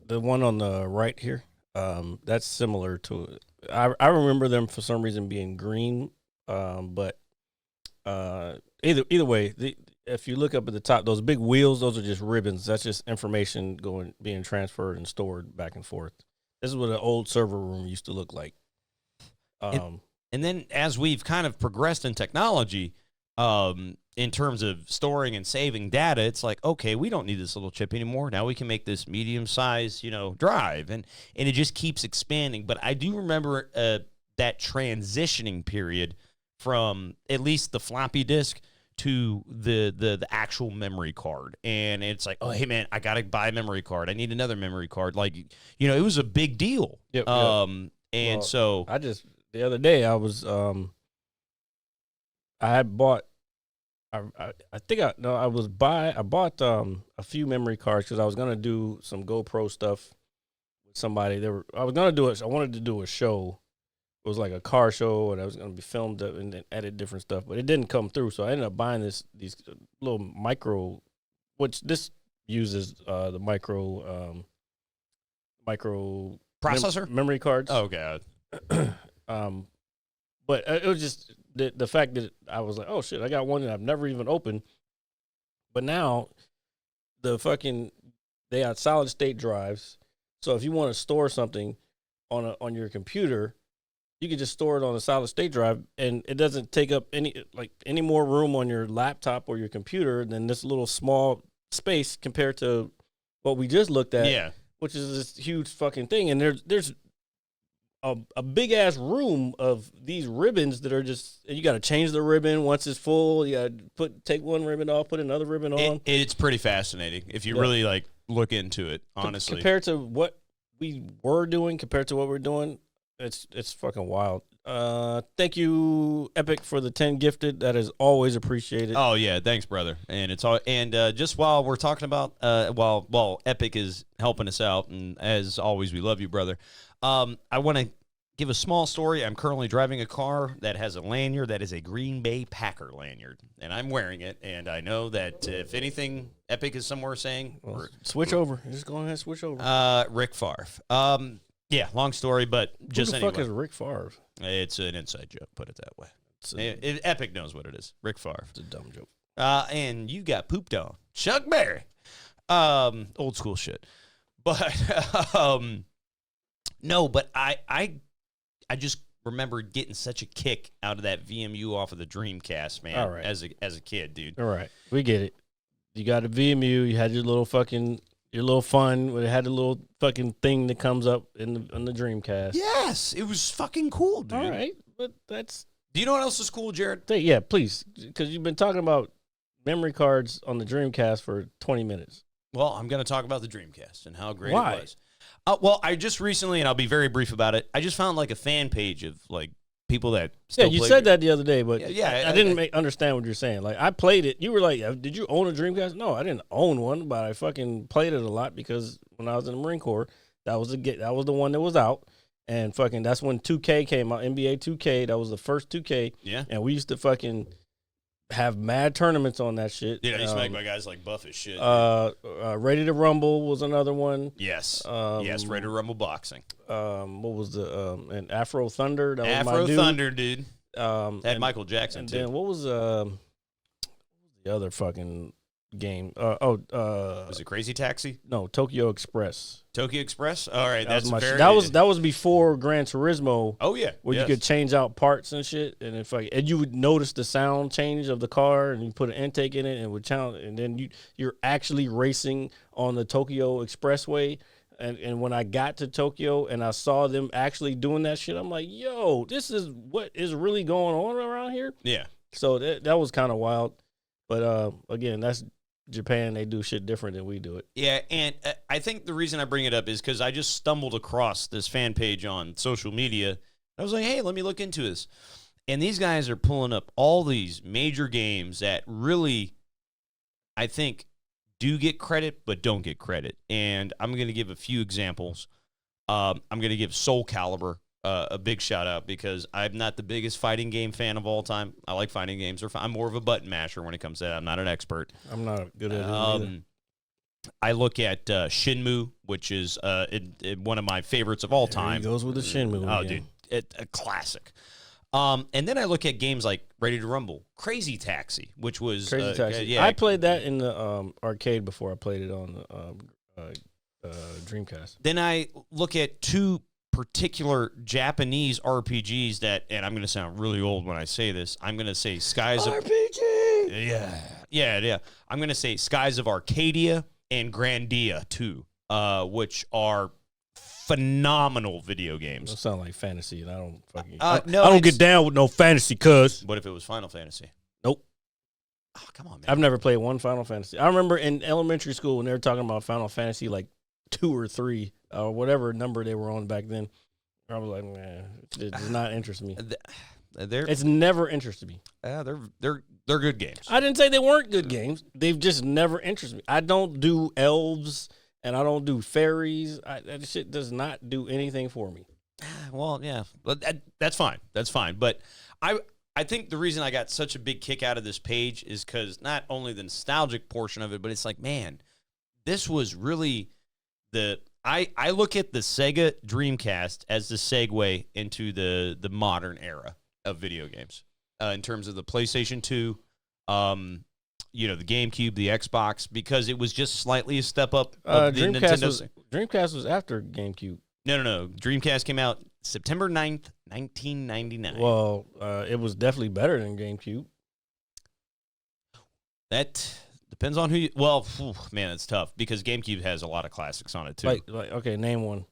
The one on the right here. That's similar to. I remember them for some reason being green. But either way, if you look up at the top, those big wheels, those are just ribbons. That's just information being transferred and stored back and forth. This is what an old server room used to look like. And then as we've kind of progressed in technology, in terms of storing and saving data, it's like, okay, we don't need this little chip anymore. Now we can make this medium-sized, drive, and it just keeps expanding. But I do remember that transitioning period from at least the floppy disk to the actual memory card. And it's like, oh, hey, man, I got to buy a memory card. I need another memory card. Like, it was a big deal. Yep, And well, so the other day I was, I had bought, I bought a few memory cards because I was going to do some GoPro stuff with somebody. I wanted to do a show. It was like a car show, and I was going to be filmed and then edit different stuff, but it didn't come through. So I ended up buying these little micro, which this uses the micro processor memory cards. Oh god. But it was just the fact that I was like, oh shit, I got one that I've never even opened. But now they got solid state drives. So if you want to store something on your computer, you can just store it on a solid state drive, and it doesn't take up any more room on your laptop or your computer than this little small space compared to what we just looked at. Yeah. Which is this huge fucking thing. And there's a big ass room of these ribbons that are just. You got to change the ribbon once it's full. You got to take one ribbon off, put another ribbon on. It's pretty fascinating if you really like look into it. Honestly, compared to what we were doing, compared to what we're doing, it's fucking wild. Thank you, Epic, for the 10 gifted. That is always appreciated. Oh yeah, thanks, brother. And it's all. And just while we're talking about, while Epic is helping us out, and as always, we love you, brother. I want to give a small story. I'm currently driving a car that has a lanyard that is a Green Bay Packer lanyard, and I'm wearing it. And I know that if anything, Epic is somewhere saying, switch over. Just go ahead and switch over. Rick Favre. Yeah, long story, but just Who the anyway. fuck is Rick Favre? It's an inside joke. Put it that way. Epic knows what it is. Rick Favre. It's a dumb joke. And you got pooped on. Chuck Berry. Old school shit. But no, but I just remember getting such a kick out of that VMU off of the Dreamcast, man. All right. As a kid, dude. All right, we get it. You got a VMU. You had your little fun. It had a little fucking thing that comes up in the Dreamcast. Yes, it was fucking cool, dude. All right, but that's. Do you know what else is cool, Jared? Yeah, please, because you've been talking about memory cards on the Dreamcast for 20 minutes. Well, I'm going to talk about the Dreamcast and how great Why? it was. Well, I just recently, and I'll be very brief about it, I just found like a fan page of like people that still you play said that the other day, but Yeah, I didn't understand what you're saying. Like, I played it. You were like, did you own a Dreamcast? No, I didn't own one, but I fucking played it a lot because when I was in the Marine Corps, that was the one that was out. And fucking that's when 2K came out, NBA 2K. That was the first 2K. Yeah. And we used to fucking have mad tournaments on that shit. Yeah, I used to make my guys like buff as shit. Ready to Rumble was another one. Yes. Yes, Ready to Rumble boxing. What was the and Afro Thunder? That was Afro my dude. Thunder, dude. Had And Michael Jackson, and too. then what was the other fucking game? Was it Crazy Taxi? No, Tokyo Express. Tokyo Express? All right, That that's was very... that was before Gran Turismo. Oh, yeah. Where yes. you could change out parts and shit, and and you would notice the sound change of the car, and you put an intake in it, and it would sound, and then you're actually racing on the Tokyo Expressway. And when I got to Tokyo and I saw them actually doing that shit, I'm like, yo, this is what is really going on around here. Yeah. So that was kind of wild, but again, that's Japan. They do shit different than we do it. Yeah, and I think the reason I bring it up is because I just stumbled across this fan page on social media. I was like, hey, let me look into this. And these guys are pulling up all these major games that really, I think, do get credit but don't get credit. And I'm going to give a few examples. I'm going to give Soul Calibur a big shout out because I'm not the biggest fighting game fan of all time. I like fighting games. I'm more of a button masher when it comes to that. I'm not an expert. I'm not good at it either. I look at Shenmue, which is one of my favorites of all time. He goes with the Shenmue. Oh, dude, a classic. And then I look at games like Ready to Rumble, Crazy Taxi, which was Crazy Taxi. Yeah, I played that in the arcade before I played it on the Dreamcast. Then I look at two particular Japanese RPGs that, and I'm going to sound really old when I say this, I'm going to say Skies of... RPG! Yeah. I'm going to say Skies of Arcadia and Grandia 2, which are phenomenal video games. Those sound like fantasy, and I don't fucking... No, I don't get down with no fantasy, cuz. What if it was Final Fantasy? Nope. Oh, come on, man. I've never played one Final Fantasy. I remember in elementary school when they were talking about Final Fantasy, like 2 or 3, or whatever number they were on back then. I was like, man, it does not interest me. It's never interested me. They're good games. I didn't say they weren't good games. They've just never interested me. I don't do elves and I don't do fairies. That shit does not do anything for me. Well, yeah, that's fine. That's fine. But I think the reason I got such a big kick out of this page is because not only the nostalgic portion of it, but it's like, man, this was really I look at the Sega Dreamcast as the segue into the modern era of video games in terms of the PlayStation 2, the GameCube, the Xbox, because it was just slightly a step up of the Nintendo. Dreamcast was after GameCube. No. Dreamcast came out September 9th, 1999. Well, it was definitely better than GameCube. That depends on who you... Well, man, it's tough because GameCube has a lot of classics on it, too. Like okay, name one.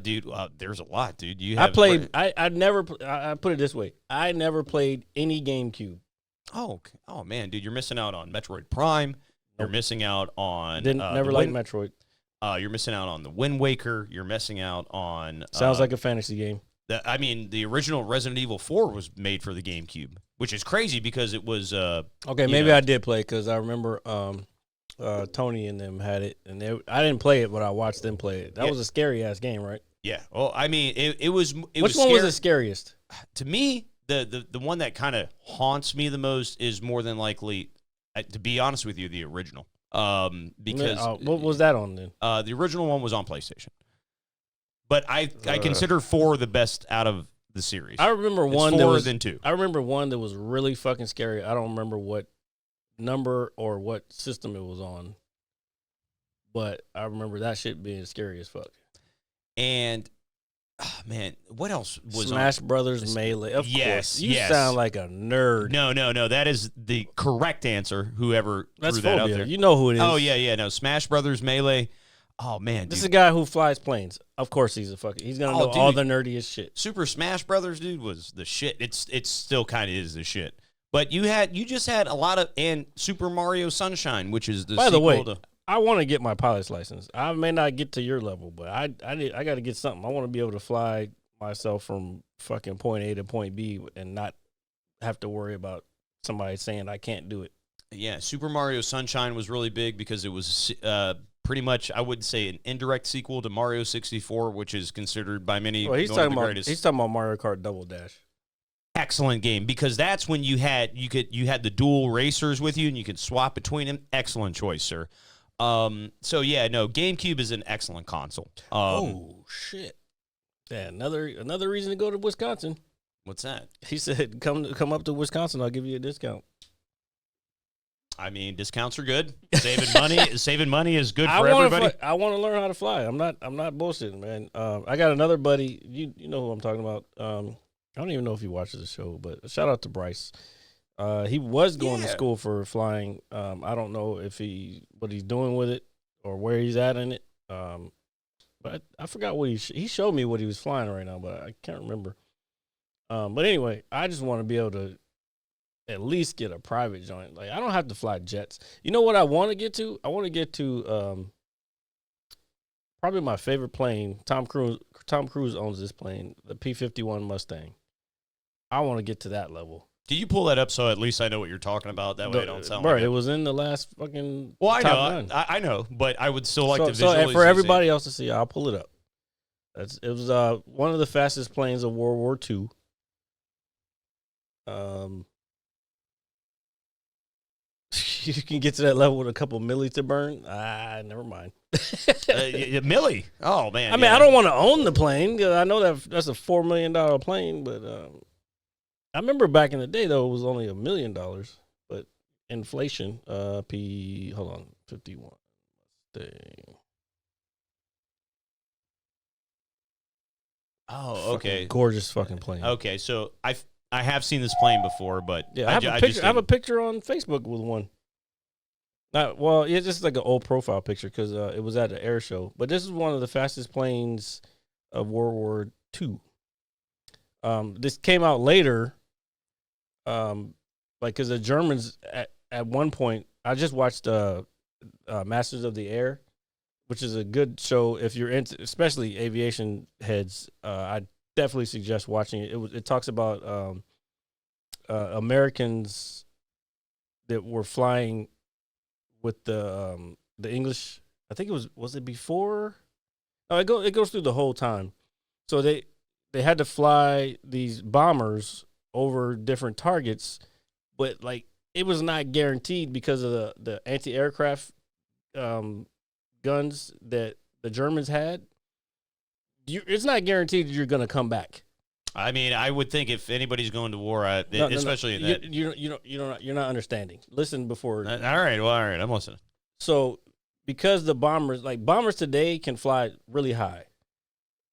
Dude, there's a lot, dude. You I have played. I never. I put it this way. I never played any GameCube. Oh man, dude, you're missing out on Metroid Prime. You're missing out on Never liked Metroid. You're missing out on the Wind Waker. You're missing out on Sounds like a fantasy game. The original Resident Evil 4 was made for the GameCube, which is crazy because it was okay. Maybe I did play because I remember Tony and them had it, and I didn't play it, but I watched them play it. That was a scary ass game, right? Yeah. Well, I mean, it was. Which one was the scariest? To me, the one that kind of haunts me the most is more than likely, to be honest with you, the original. Because what was that on then? The original one was on PlayStation, but I consider 4 the best out of the series. I remember it's one 4 that was than 2. I remember one that was really fucking scary. I don't remember what number or what system it was on, but I remember that shit being scary as fuck. And man, what else was Smash on? Brothers Melee? Of Yes, course. You yes. sound like a nerd. No. That is the correct answer. Whoever That's threw that out Phobia. there. You know who it is. Oh yeah. No, Smash Brothers Melee. Oh man, This is dude. a guy who flies planes. Of course, he's he's gonna know all the nerdiest shit. Super Smash Brothers, dude, was the shit. It's still kind of is the shit. But you just had a lot of and Super Mario Sunshine, which is the By the way, to, I want to get my pilot's license. I may not get to your level, but I got to get something. I want to be able to fly myself from fucking point A to point B and not have to worry about somebody saying I can't do it. Yeah, Super Mario Sunshine was really big because it was pretty much, I would say, an indirect sequel to Mario 64, which is considered by many Well, he's one of talking the about greatest. Mario Kart Double Dash. Excellent game because that's when you had the dual racers with you and you could swap between them. Excellent choice, sir. So yeah, no, GameCube is an excellent console. Oh shit! Yeah, another reason to go to Wisconsin. What's that? He said, "Come up to Wisconsin. I'll give you a discount." I mean, discounts are good. Saving money is good for everybody. I want to learn how to fly. I'm not bullshitting, man. I got another buddy. You know who I'm talking about. I don't even know if he watches the show, but shout out to Bryce. He was going to school for flying. I don't know what he's doing with it or where he's at in it. But I forgot what he showed me what he was flying right now, but I can't remember. But anyway, I just want to be able to at least get a private joint. Like I don't have to fly jets. You know what I want to get to? I want to get to probably my favorite plane. Tom Cruise owns this plane, the P-51 Mustang. I want to get to that level. Do you pull that up so at least I know what you're talking about? That way I don't sound right. like It was in the last fucking. Well, I Top know, Gun. I know, but I would still like to So visually for see everybody else to see, I'll pull it up. It was one of the fastest planes of World War II. You can get to that level with a couple milli to burn. Never mind. Millie. Oh man. I mean, I don't want to own the plane. I know that's a $4 million plane, but I remember back in the day though it was only $1 million. But inflation, hold on, 51 Mustang. Oh, okay. Gorgeous fucking plane. Okay, so I have seen this plane before, but Yeah, I have a picture on Facebook with one. Well, it's just like an old profile picture because it was at an air show. But this is one of the fastest planes of World War II. This came out later, because the Germans at one point. I just watched Masters of the Air, which is a good show if you're into, especially aviation heads. I definitely suggest watching it. It talks about Americans that were flying with the English. I think was it before? No, it goes through the whole time. So they had to fly these bombers over different targets, but like it was not guaranteed because of the anti-aircraft guns that the Germans had. It's not guaranteed that you're going to come back. I mean, I would think if anybody's going to war, especially in that. You're not understanding. Listen before. All right, I'm listening. So, because the bombers today can fly really high,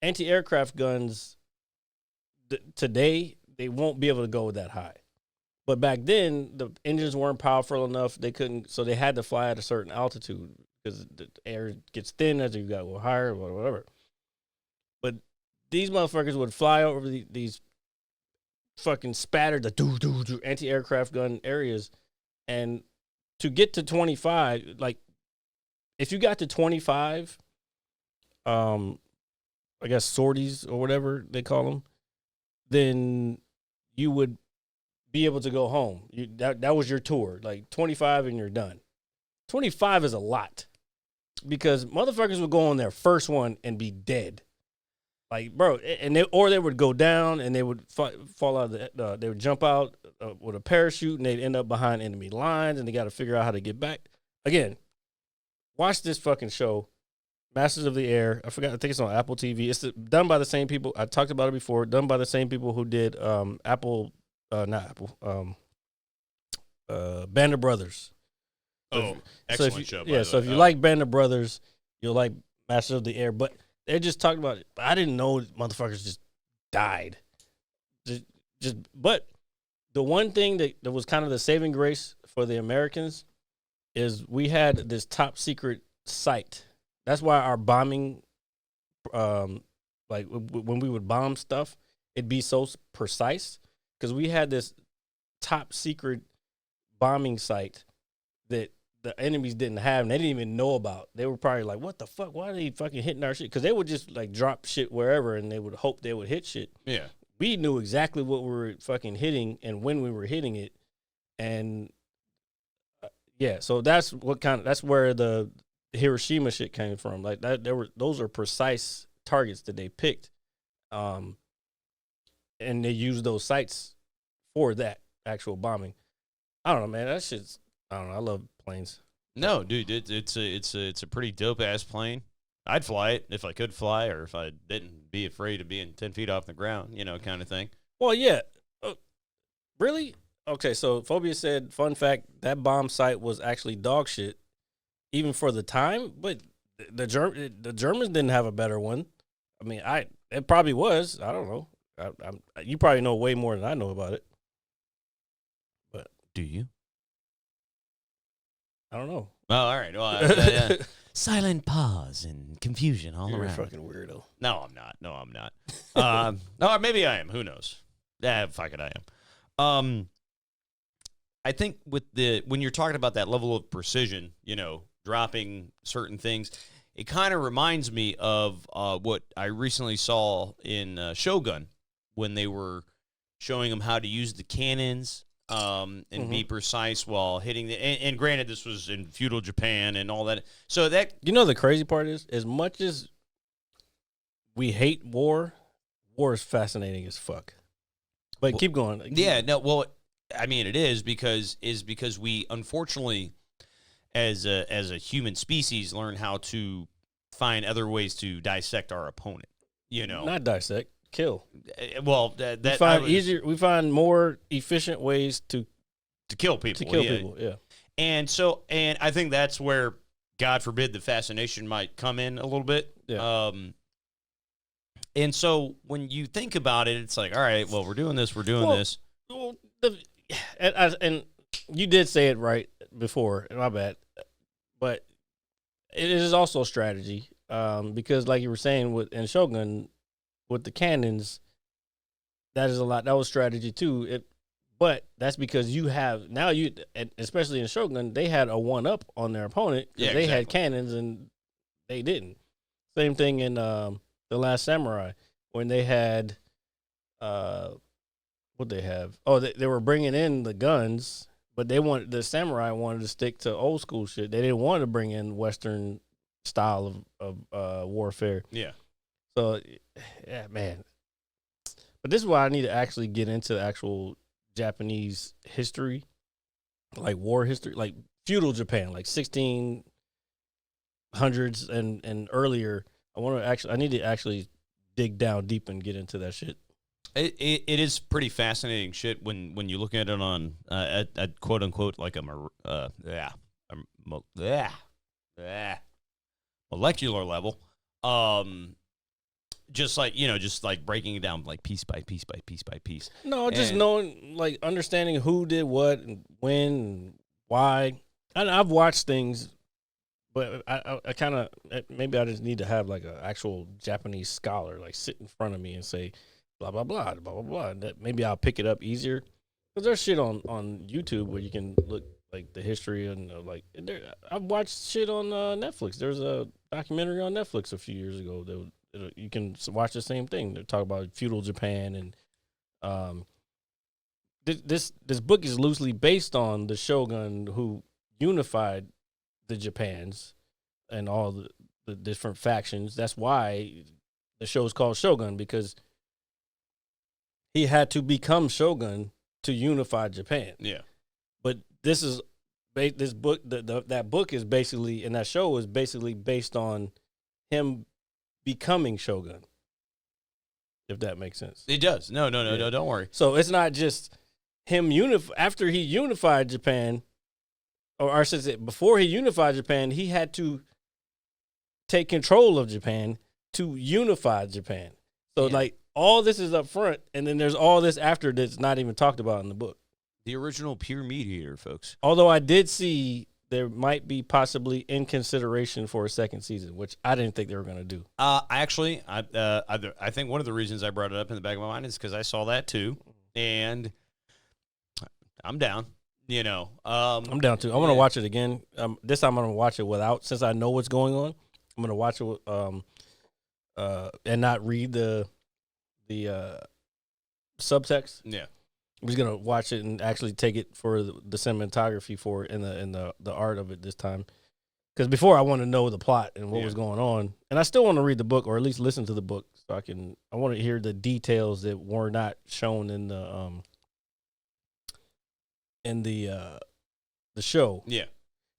anti-aircraft guns today they won't be able to go that high. But back then, the engines weren't powerful enough. They couldn't, so they had to fly at a certain altitude because the air gets thin as you go higher, whatever. But these motherfuckers would fly over these fucking spattered the anti-aircraft gun areas, and to get to 25, like if you got to 25, I guess sorties or whatever they call them, then you would be able to go home. That was your tour, like 25, and you're done. 25 is a lot because motherfuckers would go on their first one and be dead. Like, bro, and they would go down and they would fall out of they would jump out with a parachute and they'd end up behind enemy lines and they got to figure out how to get back. Again, watch this fucking show, Masters of the Air. I forgot. I think it's on Apple TV. It's done by the same people. I talked about it before. Done by the same people who did not Apple, Band of Brothers. Oh, excellent show. Yeah, so if you like Band of Brothers, you'll like Masters of the Air. But they just talked about it. I didn't know motherfuckers just died. But the one thing that was kind of the saving grace for the Americans is we had this top secret site. That's why our bombing, like when we would bomb stuff, it'd be so precise because we had this top secret bombing site that the enemies didn't have and they didn't even know about. They were probably like, what the fuck? Why are they fucking hitting our shit? Because they would just like drop shit wherever and they would hope they would hit shit. Yeah. We knew exactly what we were fucking hitting and when we were hitting it. And yeah, so that's where the Hiroshima shit came from. Like that, those are precise targets that they picked. And they used those sites for that actual bombing. I don't know, man. That shit's, I don't know. I love planes. No, dude, it's a pretty dope ass plane. I'd fly it if I could fly, or if I didn't be afraid of being 10 feet off the ground, kind of thing. Well, yeah. Really? Okay, so Phobia said, fun fact, that bomb site was actually dog shit, even for the time. But the Germans didn't have a better one. I mean, it probably was. I don't know. You probably know way more than I know about it. But do you? I don't know. Oh, all right. Well, silent pause and confusion all You're around. a fucking weirdo. No, I'm not. Or maybe I am. Who knows? Fuck it, I am. I think when you're talking about that level of precision, dropping certain things, it kind of reminds me of what I recently saw in Shogun when they were showing them how to use the cannons. And be precise while hitting and granted, this was in feudal Japan and all that. So that the crazy part is, as much as we hate war is fascinating as fuck. But keep going. Yeah, no, well, I mean, it is because we unfortunately, as a human species, learn how to find other ways to dissect our opponent. Not dissect. Kill. Well, we find more efficient ways to kill people. Yeah. And I think that's where, God forbid, the fascination might come in a little bit. Yeah. And so when you think about it, it's like, all right, well, we're doing this. Well, and you did say it right before. My bad. But it is also strategy, because, like you were saying, in Shogun, with the cannons, that is a lot. That was strategy too. But that's because especially in Shogun, they had a one-up on their opponent because they had cannons and they didn't. Same thing in The Last Samurai when they had, what they have? Oh, they were bringing in the guns, but the samurai wanted to stick to old school shit. They didn't want to bring in Western style of warfare. Yeah. So, yeah, man. But this is why I need to actually get into the actual Japanese history, like war history, like feudal Japan, like 1600s and earlier. I need to actually dig down deep and get into that shit. It is pretty fascinating shit when you look at it on at quote unquote like molecular level. Just like breaking it down like piece by piece by piece by piece. No, just knowing, like, understanding who did what and when and why. And I've watched things But I kind of maybe I just need to have like an actual Japanese scholar like sit in front of me and say blah blah blah blah blah blah. That maybe I'll pick it up easier because there's shit on YouTube where you can look like the history and like I've watched shit on Netflix. There's a documentary on Netflix a few years ago that you can watch the same thing. They talk about feudal Japan and this book is loosely based on the shogun who unified the Japans and all the different factions. That's why the show is called Shogun, because he had to become shogun to unify Japan. Yeah. But this book, that book is basically, and that show is basically based on him becoming shogun. If that makes sense. It does. No, don't worry. So it's not just him after he unified Japan. Or I should say, before he unified Japan, he had to take control of Japan to unify Japan. So, like, all this is up front, and then there's all this after that's not even talked about in the book. The original pure mediator, folks. Although I did see there might be possibly in consideration for a second season, which I didn't think they were going to do. I think one of the reasons I brought it up in the back of my mind is because I saw that too, and I'm down. You know, I'm down too. I want to watch it again. This time I'm gonna watch it without, since I know what's going on. I'm gonna watch it with, and not read the subtext. Yeah, I'm just gonna watch it and actually take it for the cinematography for it and the art of it this time. Because before I want to know the plot and what was going on, and I still want to read the book or at least listen to the book so I want to hear the details that were not shown in the show. Yeah.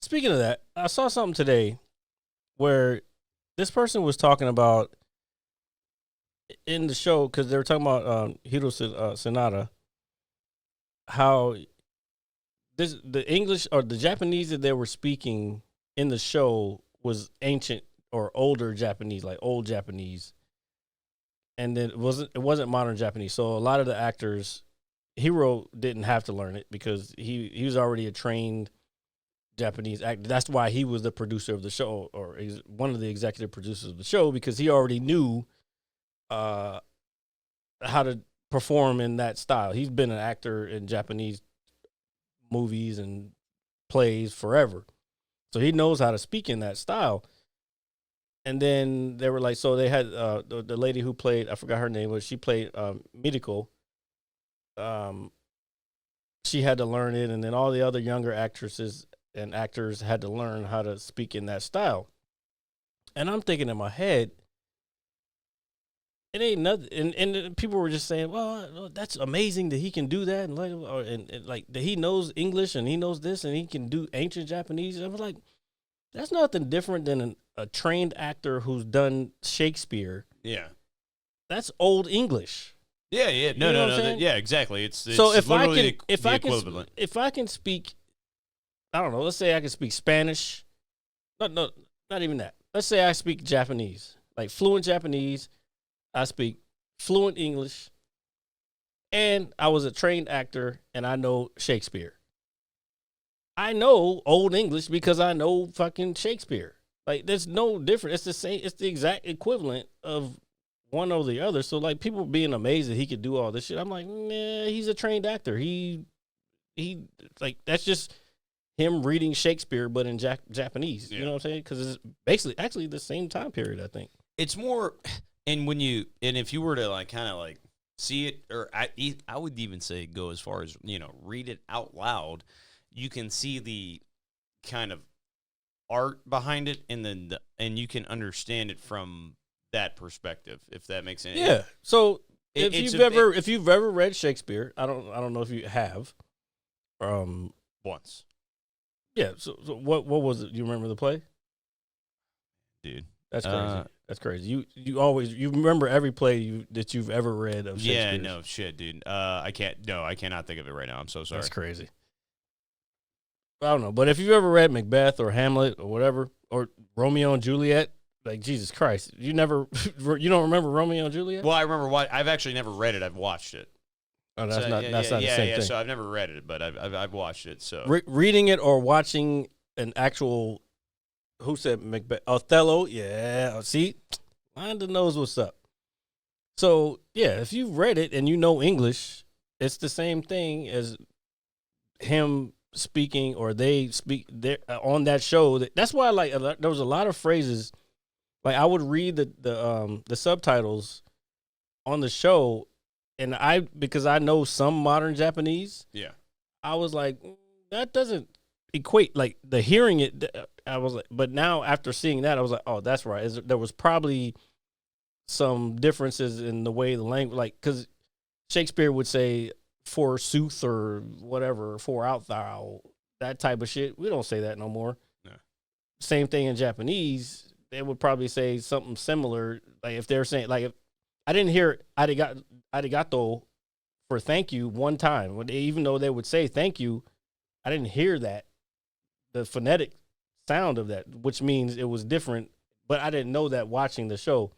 Speaking of that, I saw something today where this person was talking about in the show, because they were talking about Hiro Sonata, how the English or the Japanese that they were speaking in the show was ancient or older Japanese, like old Japanese, and then it wasn't modern Japanese. So a lot of the actors, Hiro didn't have to learn it because he was already a trained Japanese actor. That's why he was the producer of the show, or he's one of the executive producers of the show, because he already knew how to perform in that style. He's been an actor in Japanese movies and plays forever, so he knows how to speak in that style. And then they were like, so they had the lady who played, I forgot her name, but she played Midako. She had to learn it, and then all the other younger actresses and actors had to learn how to speak in that style. And I'm thinking in my head, it ain't nothing. And people were just saying, well, that's amazing that he can do that, and like that he knows English and he knows this and he can do ancient Japanese. I was like, that's nothing different than a trained actor who's done Shakespeare. Yeah, that's old English. Yeah. No. Yeah, exactly. It's so if literally if the I equivalent. if I can speak, I don't know. Let's say I can speak Spanish. No, not even that. Let's say I speak Japanese, like fluent Japanese. I speak fluent English, and I was a trained actor, and I know Shakespeare. I know Old English because I know fucking Shakespeare. Like, there's no difference. It's the same. It's the exact equivalent of one or the other. So, like, people being amazed that he could do all this shit, I'm like, nah, he's a trained actor. He like, that's just him reading Shakespeare, but in Japanese. Yeah. You know what I'm saying? Because it's basically actually the same time period, I think. It's more, and if you were to like kind of like see it, or I would even say go as far as, read it out loud, you can see the kind of art behind it, and then and you can understand it from that perspective, if that makes sense. Yeah. So if you've ever read Shakespeare, I don't know if you have. Once. Yeah. So what was it? You remember the play? Dude, that's crazy. That's crazy. You remember every play that you've ever read of Shakespeare. Yeah, no shit, dude. I cannot think of it right now. I'm so sorry. That's crazy. I don't know, but if you've ever read Macbeth or Hamlet or whatever, or Romeo and Juliet, like, Jesus Christ, you don't remember Romeo and Juliet? Well, I remember I've actually never read it. I've watched it. Oh, that's not the same thing. So I've never read it, but I've watched it. So reading it or watching an actual who said Macbeth? Othello. Yeah. See, Linda knows what's up. So yeah, if you've read it and you know English, it's the same thing as him speaking or they speak there on that show. That's why there was a lot of phrases. Like I would read the subtitles on the show, and because I know some modern Japanese. Yeah. I was like, that doesn't equate. Like the hearing it, I was like, but now after seeing that, I was like, oh, that's right. There was probably some differences in the way the language, like, because Shakespeare would say forsooth or whatever, for out thou, that type of shit. We don't say that no more. No. Same thing in Japanese. They would probably say something similar. Like if they're saying, like, if I didn't hear arigato for thank you one time, even though they would say thank you, I didn't hear that, the phonetic sound of that, which means it was different, but I didn't know that watching the show.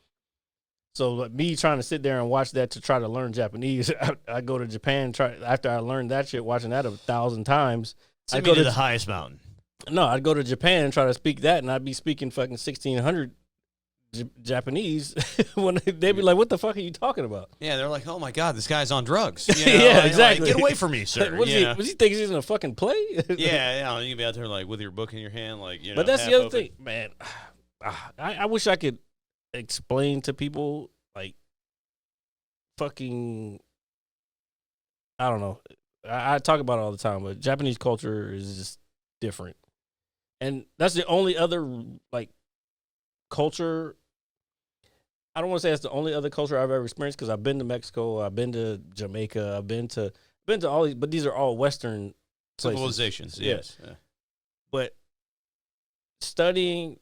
So like, me trying to sit there and watch that to try to learn Japanese, I go to Japan, after I learned that shit, watching that 1,000 times. I go to the highest mountain. No, I'd go to Japan and try to speak that, and I'd be speaking fucking 1,600 Japanese when they'd be like, "What the fuck are you talking about?" Yeah, they're like, "Oh my god, this guy's on drugs." You know? Yeah, like, exactly. Get away from me, sir. Was he thinking he's in a fucking play? Yeah, you can be out there like with your book in your hand, like you know. But that's the other open. thing, man. I wish I could explain to people like fucking. I don't know. I talk about it all the time, but Japanese culture is just different, and that's the only other like culture. I don't want to say that's the only other culture I've ever experienced because I've been to Mexico, I've been to Jamaica, I've been to all these, but these are all Western places. Civilizations. Yes, yeah. But studying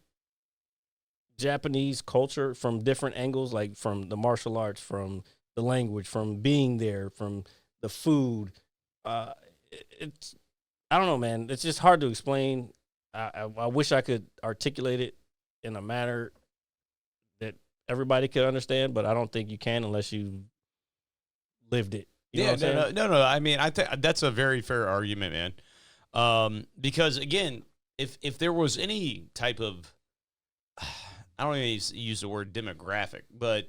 Japanese culture from different angles, like from the martial arts, from the language, from being there, from the food, it's I don't know, man. It's just hard to explain. I wish I could articulate it in a manner that everybody could understand, but I don't think you can unless you lived it. You know what I'm saying? No. I mean, I think that's a very fair argument, man. Because again, if there was any type of, I don't even use the word demographic, but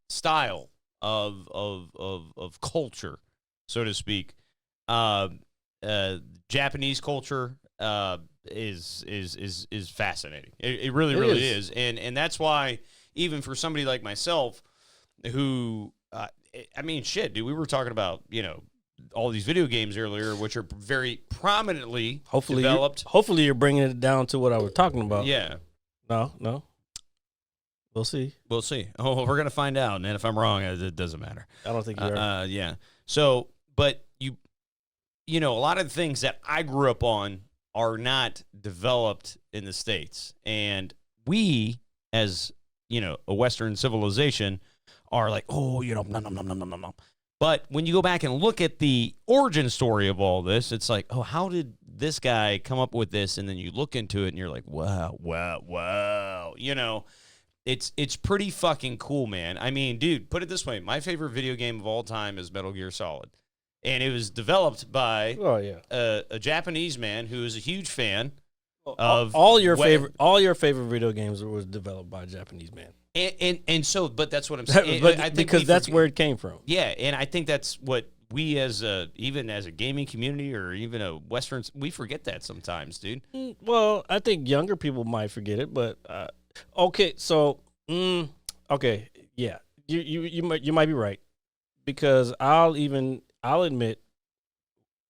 style of culture, so to speak, Japanese culture is fascinating. It really is. And that's why even for somebody like myself who I mean shit, dude, we were talking about, you know, all these video games earlier, which are very prominently developed. Hopefully you're bringing it down to what I was talking about. Yeah. No. We'll see. Oh, we're going to find out. And if I'm wrong, it doesn't matter. I don't think you are. Yeah. So, but you know, a lot of the things that I grew up on are not developed in the States. And we, as, you know, a Western civilization, are like, oh, you know, no. But when you go back and look at the origin story of all this, it's like, oh, how did this guy come up with this? And then you look into it and you're like, wow. You know, it's pretty fucking cool, man. I mean, dude, put it this way. My favorite video game of all time is Metal Gear Solid. And it was developed by a Japanese man who is a huge fan of all your favorite video games was developed by a Japanese man. And so, but that's what I'm saying. I think because that's where it came from. Yeah, and I think that's what we even as a gaming community or even a Western, we forget that sometimes, dude. Well, I think younger people might forget it, but okay, so okay, yeah, you might be right because I'll admit,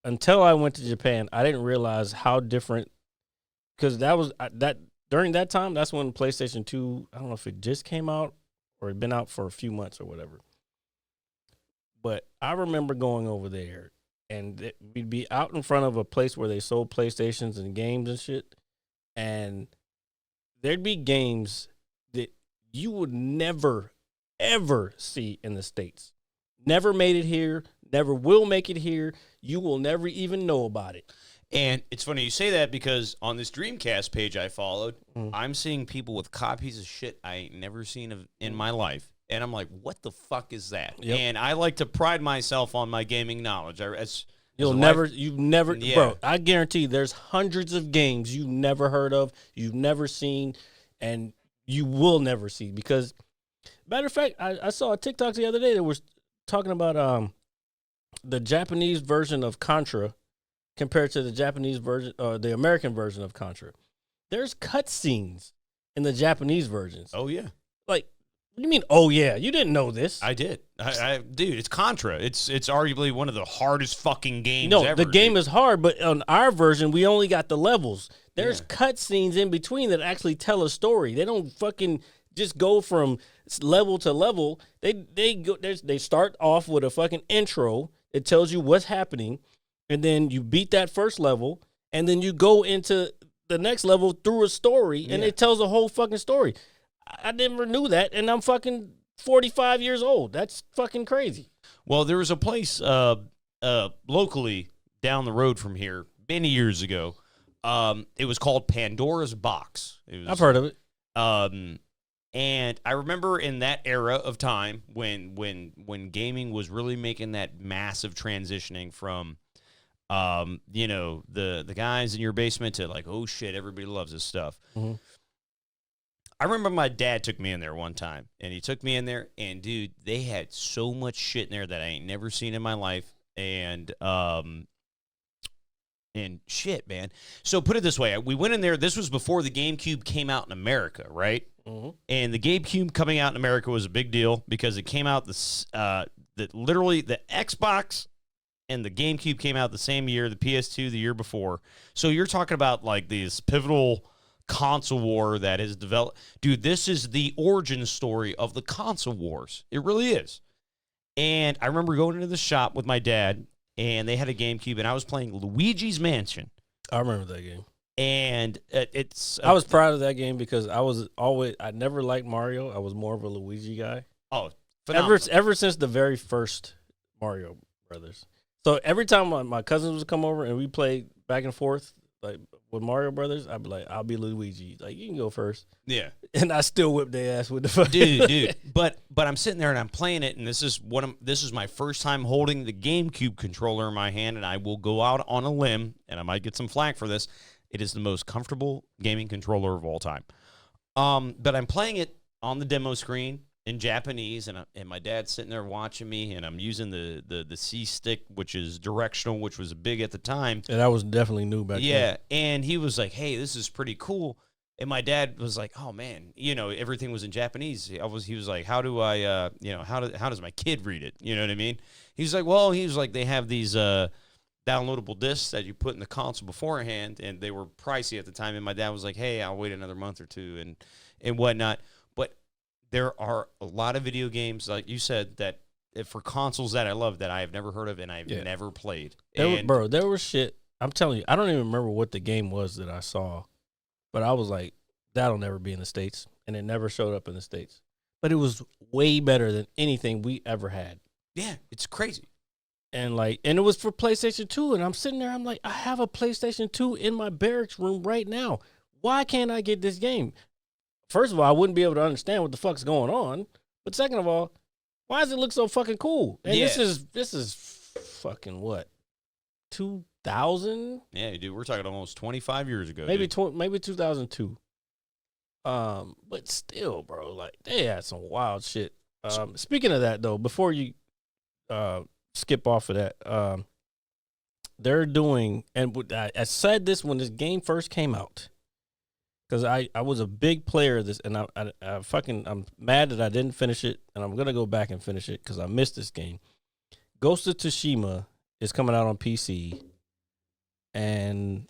until I went to Japan, I didn't realize how different, because that was during that time, that's when PlayStation 2, I don't know if it just came out or it had been out for a few months or whatever. But I remember going over there and we'd be out in front of a place where they sold PlayStations and games and shit. And there'd be games that you would never, ever see in the States. Never made it here. Never will make it here. You will never even know about it. And it's funny you say that because on this Dreamcast page I followed, I'm seeing people with copies of shit I ain't never seen in my life. And I'm like, what the fuck is that? Yep. And I like to pride myself on my gaming knowledge. You've never, Yeah. bro. I guarantee there's hundreds of games you've never heard of, you've never seen, and you will never see. Because, matter of fact, I saw a TikTok the other day that was talking about the Japanese version of Contra compared to the Japanese version, the American version of Contra. There's cutscenes in the Japanese versions. Oh yeah. Like, what do you mean? Oh yeah, you didn't know this? I did. Dude, it's Contra. It's arguably one of the hardest fucking games No, ever. the game dude. is hard, but on our version, we only got the levels. There's cutscenes in between that actually tell a story. They don't fucking just go from level to level. They start off with a fucking intro. It tells you what's happening, and then you beat that first level, and then you go into the next level through a story, and it tells a whole fucking story. I never knew that, and I'm fucking 45 years old. That's fucking crazy. Well, there was a place locally down the road from here many years ago. It was called Pandora's Box. I've heard of it. And I remember in that era of time when gaming was really making that massive transitioning from, the guys in your basement to like, oh shit, everybody loves this stuff. Mm-hmm. I remember my dad took me in there one time, and he took me in there, and dude, they had so much shit in there that I ain't never seen in my life, and shit, man. So put it this way, we went in there. This was before the GameCube came out in America, right? Mm-hmm. And the GameCube coming out in America was a big deal because it came out literally the Xbox and the GameCube came out the same year, the PS2 the year before. So you're talking about like these pivotal console war that has developed. Dude, this is the origin story of the console wars. It really is. And I remember going into the shop with my dad, and they had a GameCube, and I was playing Luigi's Mansion. I remember that game. And I was proud of that game because I never liked Mario. I was more of a Luigi guy. Oh, phenomenal. Ever since the very first Mario Brothers. So every time my cousins would come over and we played back and forth, like with Mario Brothers, I'd be like, I'll be Luigi. Like, you can go first. Yeah. And I still whip their ass with the fucking dude. But I'm sitting there and I'm playing it, and this is my first time holding the GameCube controller in my hand, and I will go out on a limb, and I might get some flack for this. It is the most comfortable gaming controller of all time. But I'm playing it on the demo screen in Japanese, and my dad's sitting there watching me, and I'm using the C stick, which is directional, which was big at the time. And that was definitely new back then. Yeah, and he was like, "Hey, this is pretty cool." And my dad was like, "Oh man, everything was in Japanese." He was like, "How do I, how does my kid read it?" You know what I mean? He's like, "Well, they have these downloadable discs that you put in the console beforehand, and they were pricey at the time." And my dad was like, "Hey, I'll wait another month or two and whatnot." But there are a lot of video games, like you said, that for consoles that I love that I have never heard of and I've never played. There was shit. I'm telling you, I don't even remember what the game was that I saw, but I was like, that'll never be in the States, and it never showed up in the States. But it was way better than anything we ever had. Yeah, it's crazy. And it was for PlayStation 2, and I'm sitting there, I'm like, I have a PlayStation 2 in my barracks room right now. Why can't I get this game? First of all, I wouldn't be able to understand what the fuck's going on. But second of all, why does it look so fucking cool? And this is fucking what? 2000? Yeah, dude, we're talking almost 25 years ago. Maybe 2002. But still, bro, like they had some wild shit. Speaking of that though, before you skip off of that, they're doing, and I said this when this game first came out, because I was a big player of this, and I'm mad that I didn't finish it, and I'm gonna go back and finish it because I missed this game. Ghost of Tsushima is coming out on PC, and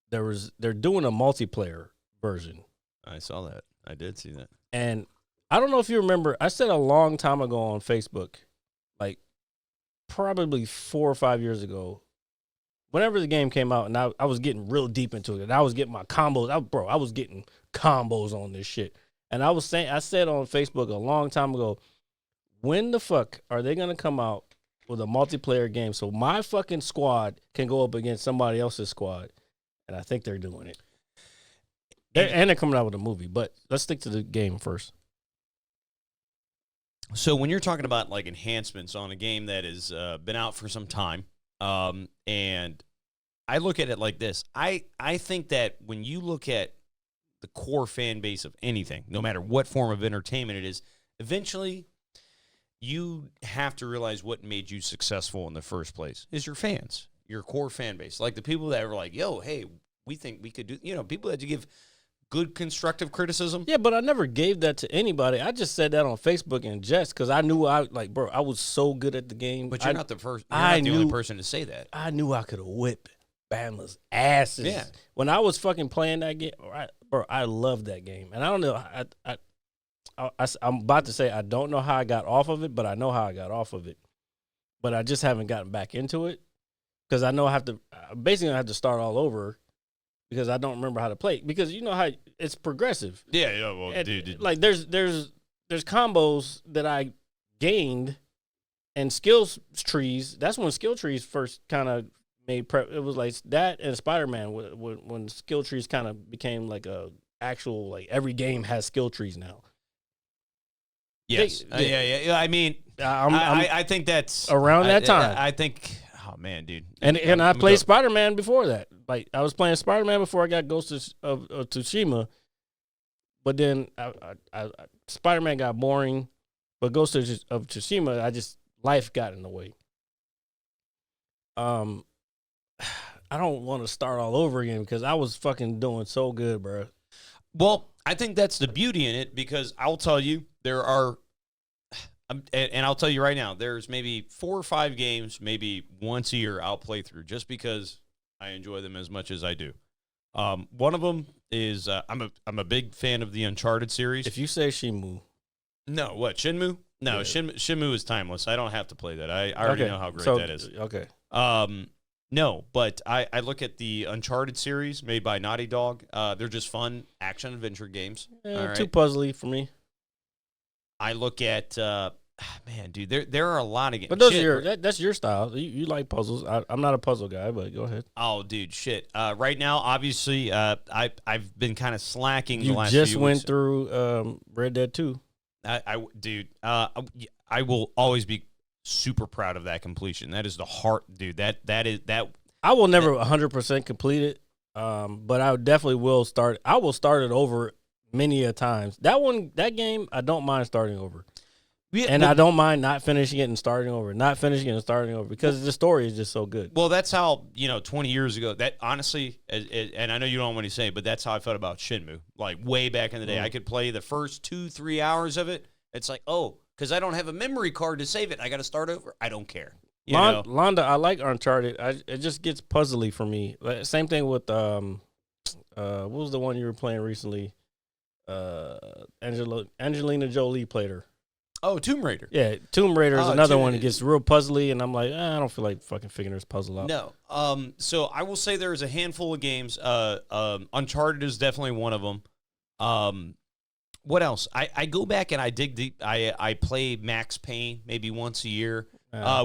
they're doing a multiplayer version. I saw that. I did see that. And I don't know if you remember, I said a long time ago on Facebook, like probably 4 or 5 years ago, whenever the game came out, and I was getting real deep into it, and I was getting my combos. I was getting combos on this shit. And I said on Facebook a long time ago, when the fuck are they going to come out with a multiplayer game so my fucking squad can go up against somebody else's squad? And I think they're doing it. They're coming out with a movie, but let's stick to the game first. So when you're talking about like enhancements on a game that has been out for some time, And I look at it like this. I think that when you look at the core fan base of anything, no matter what form of entertainment it is, eventually you have to realize what made you successful in the first place is your fans, your core fan base. Like the people that were like, yo, hey, we think we could do, people that you give good constructive criticism. Yeah, but I never gave that to anybody. I just said that on Facebook in jest because I knew I was so good at the game. But you're not the first. You're not the only person to say that. I knew I could have whipped Bama's asses. Yeah. When I was fucking playing that game, I loved that game. And I don't know. I'm about to say I don't know how I got off of it, but I know how I got off of it. But I just haven't gotten back into it because I know I have to start all over. Because I don't remember how to play. Because you know how it's progressive. Yeah, well, dude. Like there's combos that I gained and skills trees. That's when skill trees first kind of made prep. It was like that and Spider-Man when skill trees kind of became like a actual, like every game has skill trees now. Yes. Yeah. I mean, I think that's around that time. I think. Oh man, dude. And I played Spider-Man before that. Like I was playing Spider-Man before I got Ghost of Tsushima. But then Spider-Man got boring. But Ghost of Tsushima, life got in the way. I don't want to start all over again because I was fucking doing so good, bro. Well, I think that's the beauty in it because I'll tell you there are. And I'll tell you right now, there's maybe 4 or 5 games, maybe once a year I'll play through just because I enjoy them as much as I do. One of them is I'm a big fan of the Uncharted series. If you say Shenmue. No, what, Shenmue? No, yeah. Shenmue is timeless. I don't have to play that. I already know how great that is. Okay. No, but I look at the Uncharted series made by Naughty Dog. They're just fun action-adventure games. Too puzzly for me. I look at, man, dude, there are a lot of games. But those are that's your style. You like puzzles. I'm not a puzzle guy, but go ahead. Oh, dude, shit. Right now, obviously, I've been kind of slacking the last few few weeks. You just went through Red Dead 2. I will always be super proud of that completion. That is the heart, dude. That is. I will never 100% complete it, but I definitely will start. I will start it over many a times. That game, I don't mind starting over. And I don't mind not finishing it and starting over, because the story is just so good. Well, that's how, 20 years ago, that honestly, and I know you don't want to say, but that's how I felt about Shenmue. Like way back in the day, I could play the first 2-3 hours of it. It's like, because I don't have a memory card to save it. I got to start over. I don't care. Londa, I like Uncharted. It just gets puzzly for me. Same thing with, what was the one you were playing recently? Angelina Jolie played her. Oh, Tomb Raider. Yeah, Tomb Raider is another one that gets real puzzly, and I'm like, I don't feel like fucking figuring this puzzle out. No. So I will say there's a handful of games. Uncharted is definitely one of them. What else? I go back and I dig deep. I play Max Payne maybe once a year,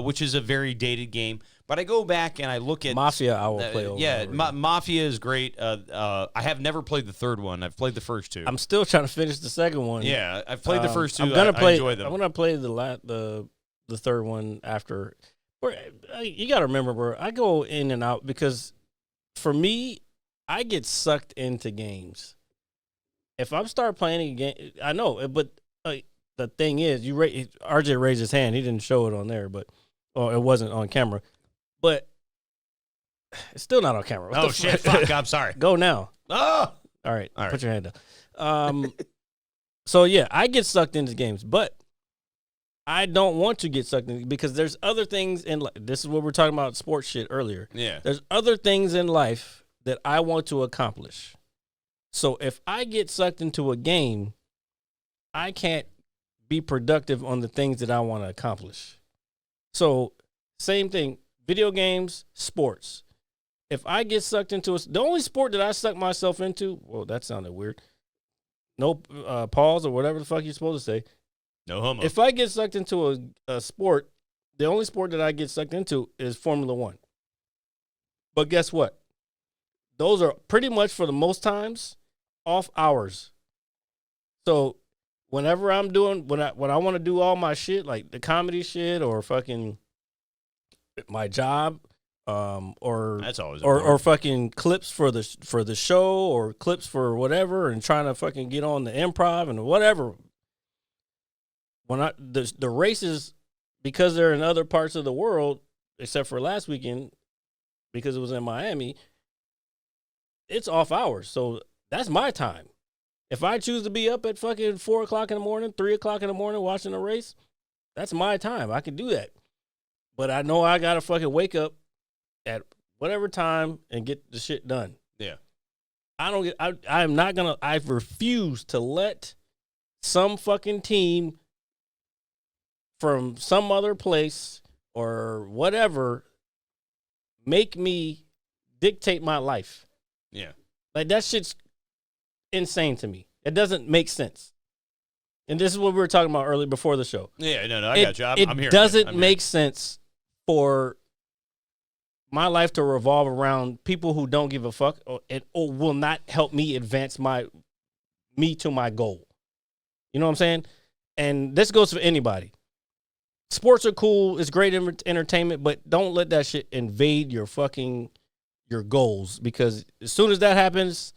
which is a very dated game. But I go back and I look at Mafia. I will play over. Yeah, Mafia is great. I have never played the third one. I've played the first 2. I'm still trying to finish the second one. Yeah, I've played the first 2. I enjoy them. I'm gonna play the third one after. You got to remember, bro. I go in and out because for me, I get sucked into games. If I start playing a game, I know, but the thing is, RJ raised his hand. He didn't show it on there, it wasn't on camera. But it's still not on camera. Oh, shit. Fuck. I'm sorry. Go now. Oh! All right. Put your hand down. So, yeah, I get sucked into games. But I don't want to get sucked in because there's other things in life. This is what we're talking about sports shit earlier. Yeah. There's other things in life that I want to accomplish. So if I get sucked into a game, I can't be productive on the things that I want to accomplish. So same thing, video games, sports. If I get sucked into the only sport that I suck myself into, well, that sounded weird. No pause or whatever the fuck you're supposed to say. No homo. If I get sucked into a sport, the only sport that I get sucked into is Formula One. But guess what? Those are pretty much, for the most times, off hours. So whenever I'm doing, when I want to do all my shit, like the comedy shit or fucking my job, or That's always or important. fucking clips for the show or clips for whatever, and trying to fucking get on the improv and whatever. When the races, because they're in other parts of the world, except for last weekend, because it was in Miami, it's off hours. So that's my time. If I choose to be up at fucking 4 o'clock in the morning, 3 o'clock in the morning watching a race, that's my time. I can do that. But I know I gotta fucking wake up at whatever time and get the shit done. Yeah. I'm not gonna, I refuse to let some fucking team from some other place or whatever make me dictate my life. Yeah. Like, that shit's insane to me. It doesn't make sense. And this is what we were talking about earlier before the show. Yeah, no, I got you. I'm It here. doesn't make sense for my life to revolve around people who don't give a fuck or will not help me advance me to my goal. You know what I'm saying? And this goes for anybody. Sports are cool. It's great entertainment, but don't let that shit invade your goals, because as soon as that happens,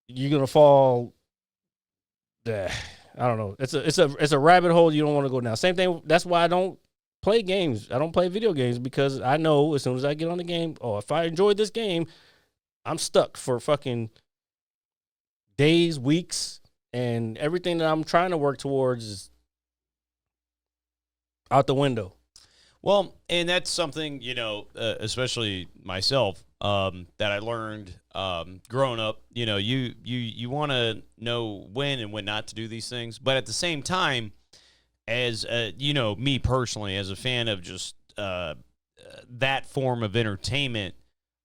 you're gonna fall. I don't know. It's a rabbit hole you don't want to go down. Same thing. That's why I don't play games. I don't play video games, because I know as soon as I get on the game, if I enjoy this game, I'm stuck for fucking days, weeks, and everything that I'm trying to work towards is out the window. Well, and that's something, especially myself, that I learned growing up. You want to know when and when not to do these things, but at the same time, as me personally, as a fan of just that form of entertainment,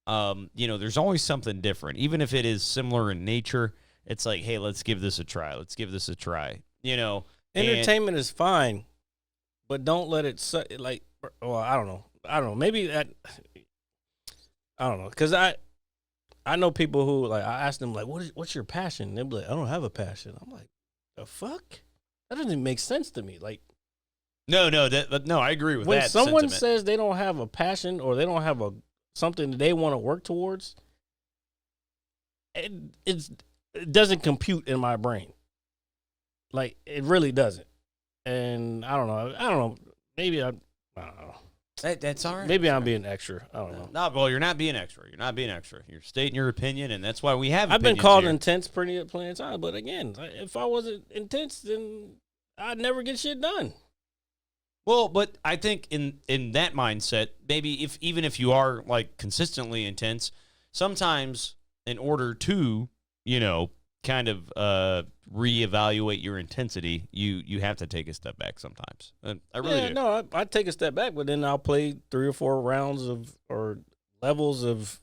there's always something different, even if it is similar in nature. It's like, hey, let's give this a try. Entertainment is fine, but don't let it I don't know. Maybe that, I don't know. Because I know people who, like, I ask them, like, what's your passion? They'll be like, I don't have a passion. I'm like, the fuck? That doesn't make sense to me. Like, no, I agree with that. when someone sentiment. says they don't have a passion or they don't have something that they want to work towards, it doesn't compute in my brain. Like, it really doesn't. And I don't know. Maybe I don't know. That's all right. Maybe I'm being extra. I don't know. No, well, you're not being extra. You're stating your opinion, and that's why we have. I've been called here. intense plenty of times, but again, if I wasn't intense, then I'd never get shit done. Well, but I think in that mindset, maybe even if you are, like, consistently intense, sometimes in order to, kind of reevaluate your intensity, you have to take a step back sometimes. I really do. No, I take a step back, but then I'll play 3 or 4 rounds or levels of,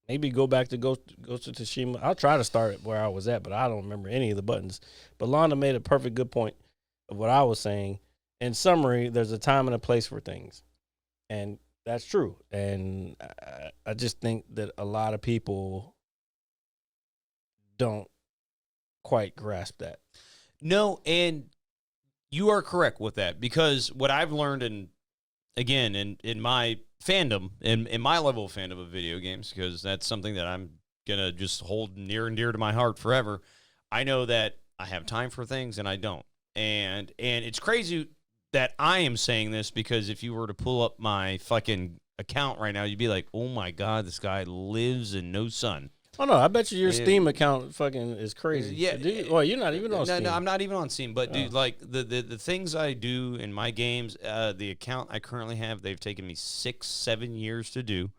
maybe go back to Ghost of Tsushima. I'll try to start where I was at, but I don't remember any of the buttons. But Londa made a perfect good point of what I was saying. In summary, there's a time and a place for things, and that's true. And I just think that a lot of people don't quite grasp that. No, and you are correct with that, because what I've learned in my fandom, in my level of fandom of video games, because that's something that I'm going to just hold near and dear to my heart forever, I know that I have time for things and I don't. And it's crazy that I am saying this, because if you were to pull up my fucking account right now, you'd be like, oh my God, this guy lives in no sun. Oh, no, I bet you your Steam account fucking is crazy. Yeah. Well, you're not even on Steam. No, I'm not even on Steam. But, dude, like, the things I do in my games, the account I currently have, they've taken me 6-7 years to do.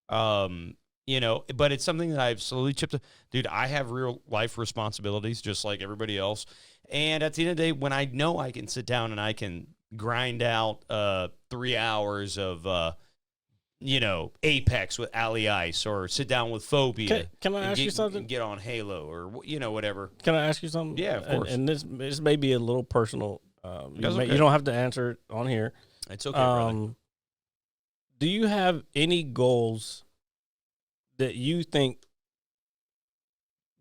But it's something that I've slowly chipped. Dude, I have real life responsibilities just like everybody else. And at the end of the day, when I know I can sit down and I can grind out 3 hours of Apex with Ali Ice, or sit down with Phobia. Can I ask you something? And get on Halo, or whatever. Can I ask you something? Yeah, of course. And this may be a little personal. You don't have to answer it on here. It's okay, brother. Do you have any goals that you think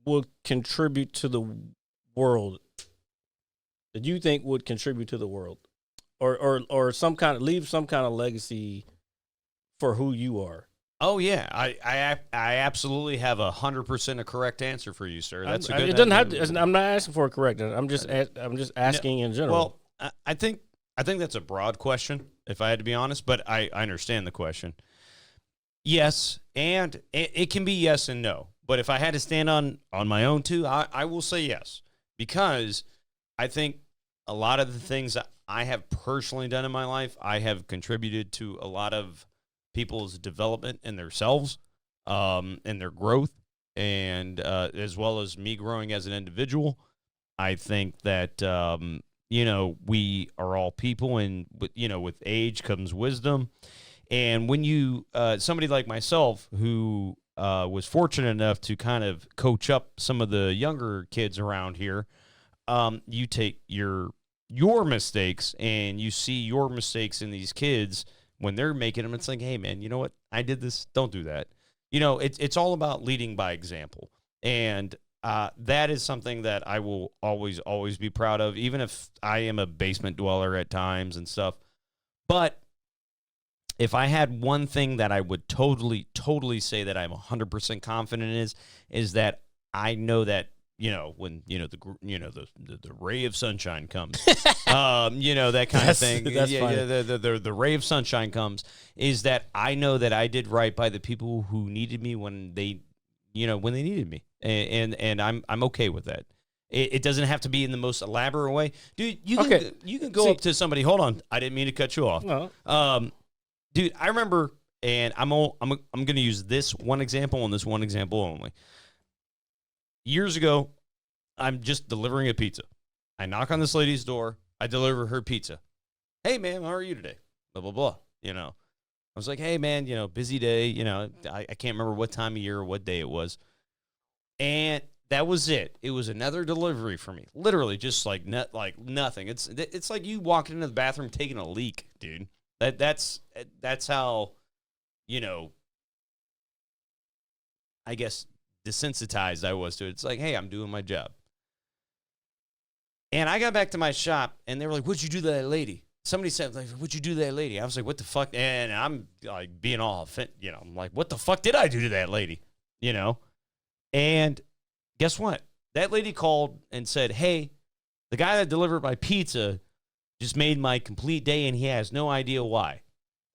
will contribute to the world? That you think would contribute to the world, or leave some kind of legacy for who you are. Oh yeah, I absolutely have 100% a correct answer for you, sir. That's a good. It doesn't have to. I'm not asking for a correct answer. I'm just asking in general. Well, I think that's a broad question, if I had to be honest, but I understand the question. Yes, and it can be yes and no. But if I had to stand on my own too, I will say yes, because I think a lot of the things that I have personally done in my life, I have contributed to a lot of people's development in themselves, and their growth, and as well as me growing as an individual. I think that we are all people, and with age comes wisdom. And when you somebody like myself who was fortunate enough to kind of coach up some of the younger kids around here, you take your mistakes and you see your mistakes in these kids when they're making them. It's like, hey man, you know what? I did this. Don't do that. It's all about leading by example. And that is something that I will always be proud of, even if I am a basement dweller at times and stuff. But if I had one thing that I would totally say that I'm 100% confident is that I know that, when, the ray of sunshine comes, that kind of thing. That's funny. The ray of sunshine comes, is that I know that I did right by the people who needed me when they needed me. And I'm okay with that. It doesn't have to be in the most elaborate way. Dude, you can go up to somebody. Hold on. I didn't mean to cut you off. No. Dude, I remember, and I'm going to use this one example and this one example only. Years ago, I'm just delivering a pizza. I knock on this lady's door. I deliver her pizza. Hey, ma'am, how are you today? Blah, blah, blah. I was like, hey, man, busy day. I can't remember what time of year or what day it was. And that was it. It was another delivery for me. Literally, just like nothing. It's like you walking into the bathroom taking a leak, dude. That's how, I guess, desensitized I was to it. It's like, hey, I'm doing my job. And I got back to my shop, and they were like, what'd you do to that lady? Somebody said, like, what'd you do to that lady? I was like, what the fuck? And I'm like being all, I'm like, what the fuck did I do to that lady? And guess what? That lady called and said, hey, the guy that delivered my pizza just made my complete day, and he has no idea why.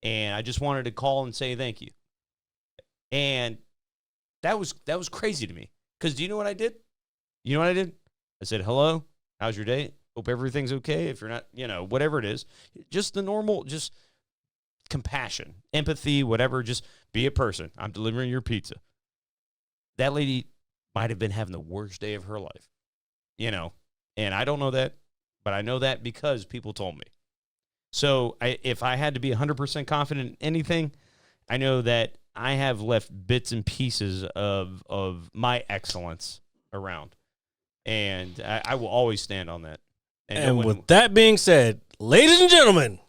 And I just wanted to call and say thank you. And that was crazy to me. Because do you know what I did? I said, hello, how's your day? Hope everything's okay. If you're not, whatever it is. Just the normal, just compassion, empathy, whatever. Just be a person. I'm delivering your pizza. That lady might have been having the worst day of her life. And I don't know that. But I know that because people told me. So if I had to be 100% confident in anything, I know that I have left bits and pieces of my excellence around. And I will always stand on that. And with that being said, ladies and gentlemen,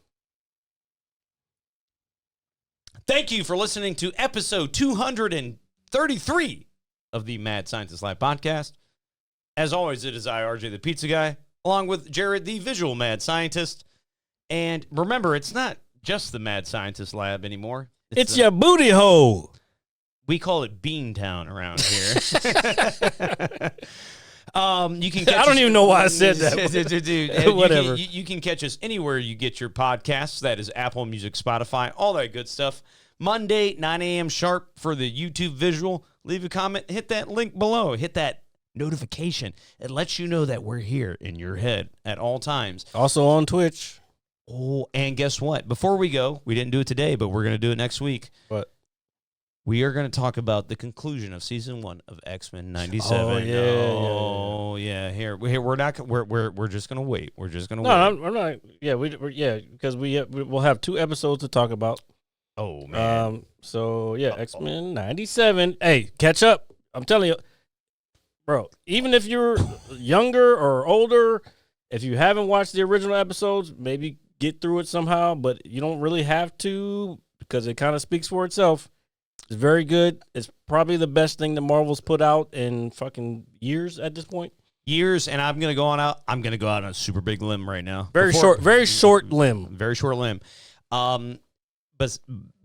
thank you for listening to episode 233 of the Mad Scientist Lab podcast. As always, it is I, RJ, the pizza guy, along with Jared, the visual mad scientist. And remember, it's not just the Mad Scientist Lab anymore. It's your booty hole. We call it Beantown around here. You can. I don't even know why I said that. Dude, whatever. You can catch us anywhere you get your podcasts. That is Apple Music, Spotify, all that good stuff. Monday, 9 a.m. sharp for the YouTube visual. Leave a comment. Hit that link below. Hit that notification. It lets you know that we're here in your head at all times. Also on Twitch. Oh, and guess what? Before we go, we didn't do it today, but we're going to do it next week. What? We are going to talk about the conclusion of season 1 of X-Men 97. Yeah. Here, we're not. We're just going to wait. We're just going to wait. No, I'm not. Yeah, because we'll have 2 episodes to talk about. Oh man. So yeah, X-Men 97. Hey, catch up. I'm telling you, bro. Even if you're younger or older, if you haven't watched the original episodes, maybe get through it somehow. But you don't really have to because it kind of speaks for itself. It's very good. It's probably the best thing that Marvel's put out in fucking years at this point. Years, and I'm gonna go on a super big limb right now. Very short limb. Very short limb.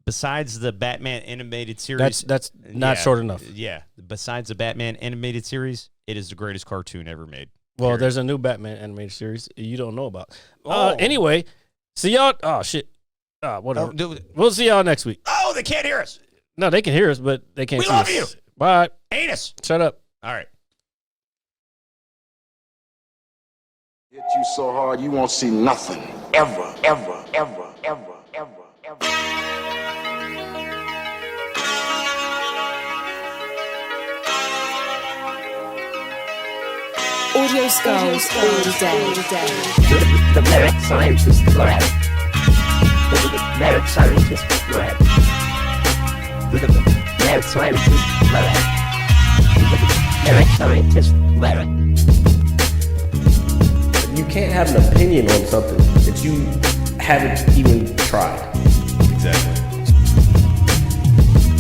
besides the Batman animated series, That's not short enough. Yeah, besides the Batman animated series, it is the greatest cartoon ever made. Well, Period. there's a new Batman animated series you don't know about. Oh. Anyway, see y'all. Oh shit. Whatever. We'll see y'all next week. Oh, they can't hear us. No, they can hear us, but they can't We see love us. you. Bye. Anus. Shut up. All right. Hit you so hard you won't see nothing. Ever, ever, ever, ever, ever, ever. Audio skulls all day. The merit scientist lab. The merit scientist lab. The merit scientist lab. The merit scientist lab. You can't have an opinion on something that you haven't even tried. Exactly.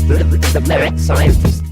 The merit scientist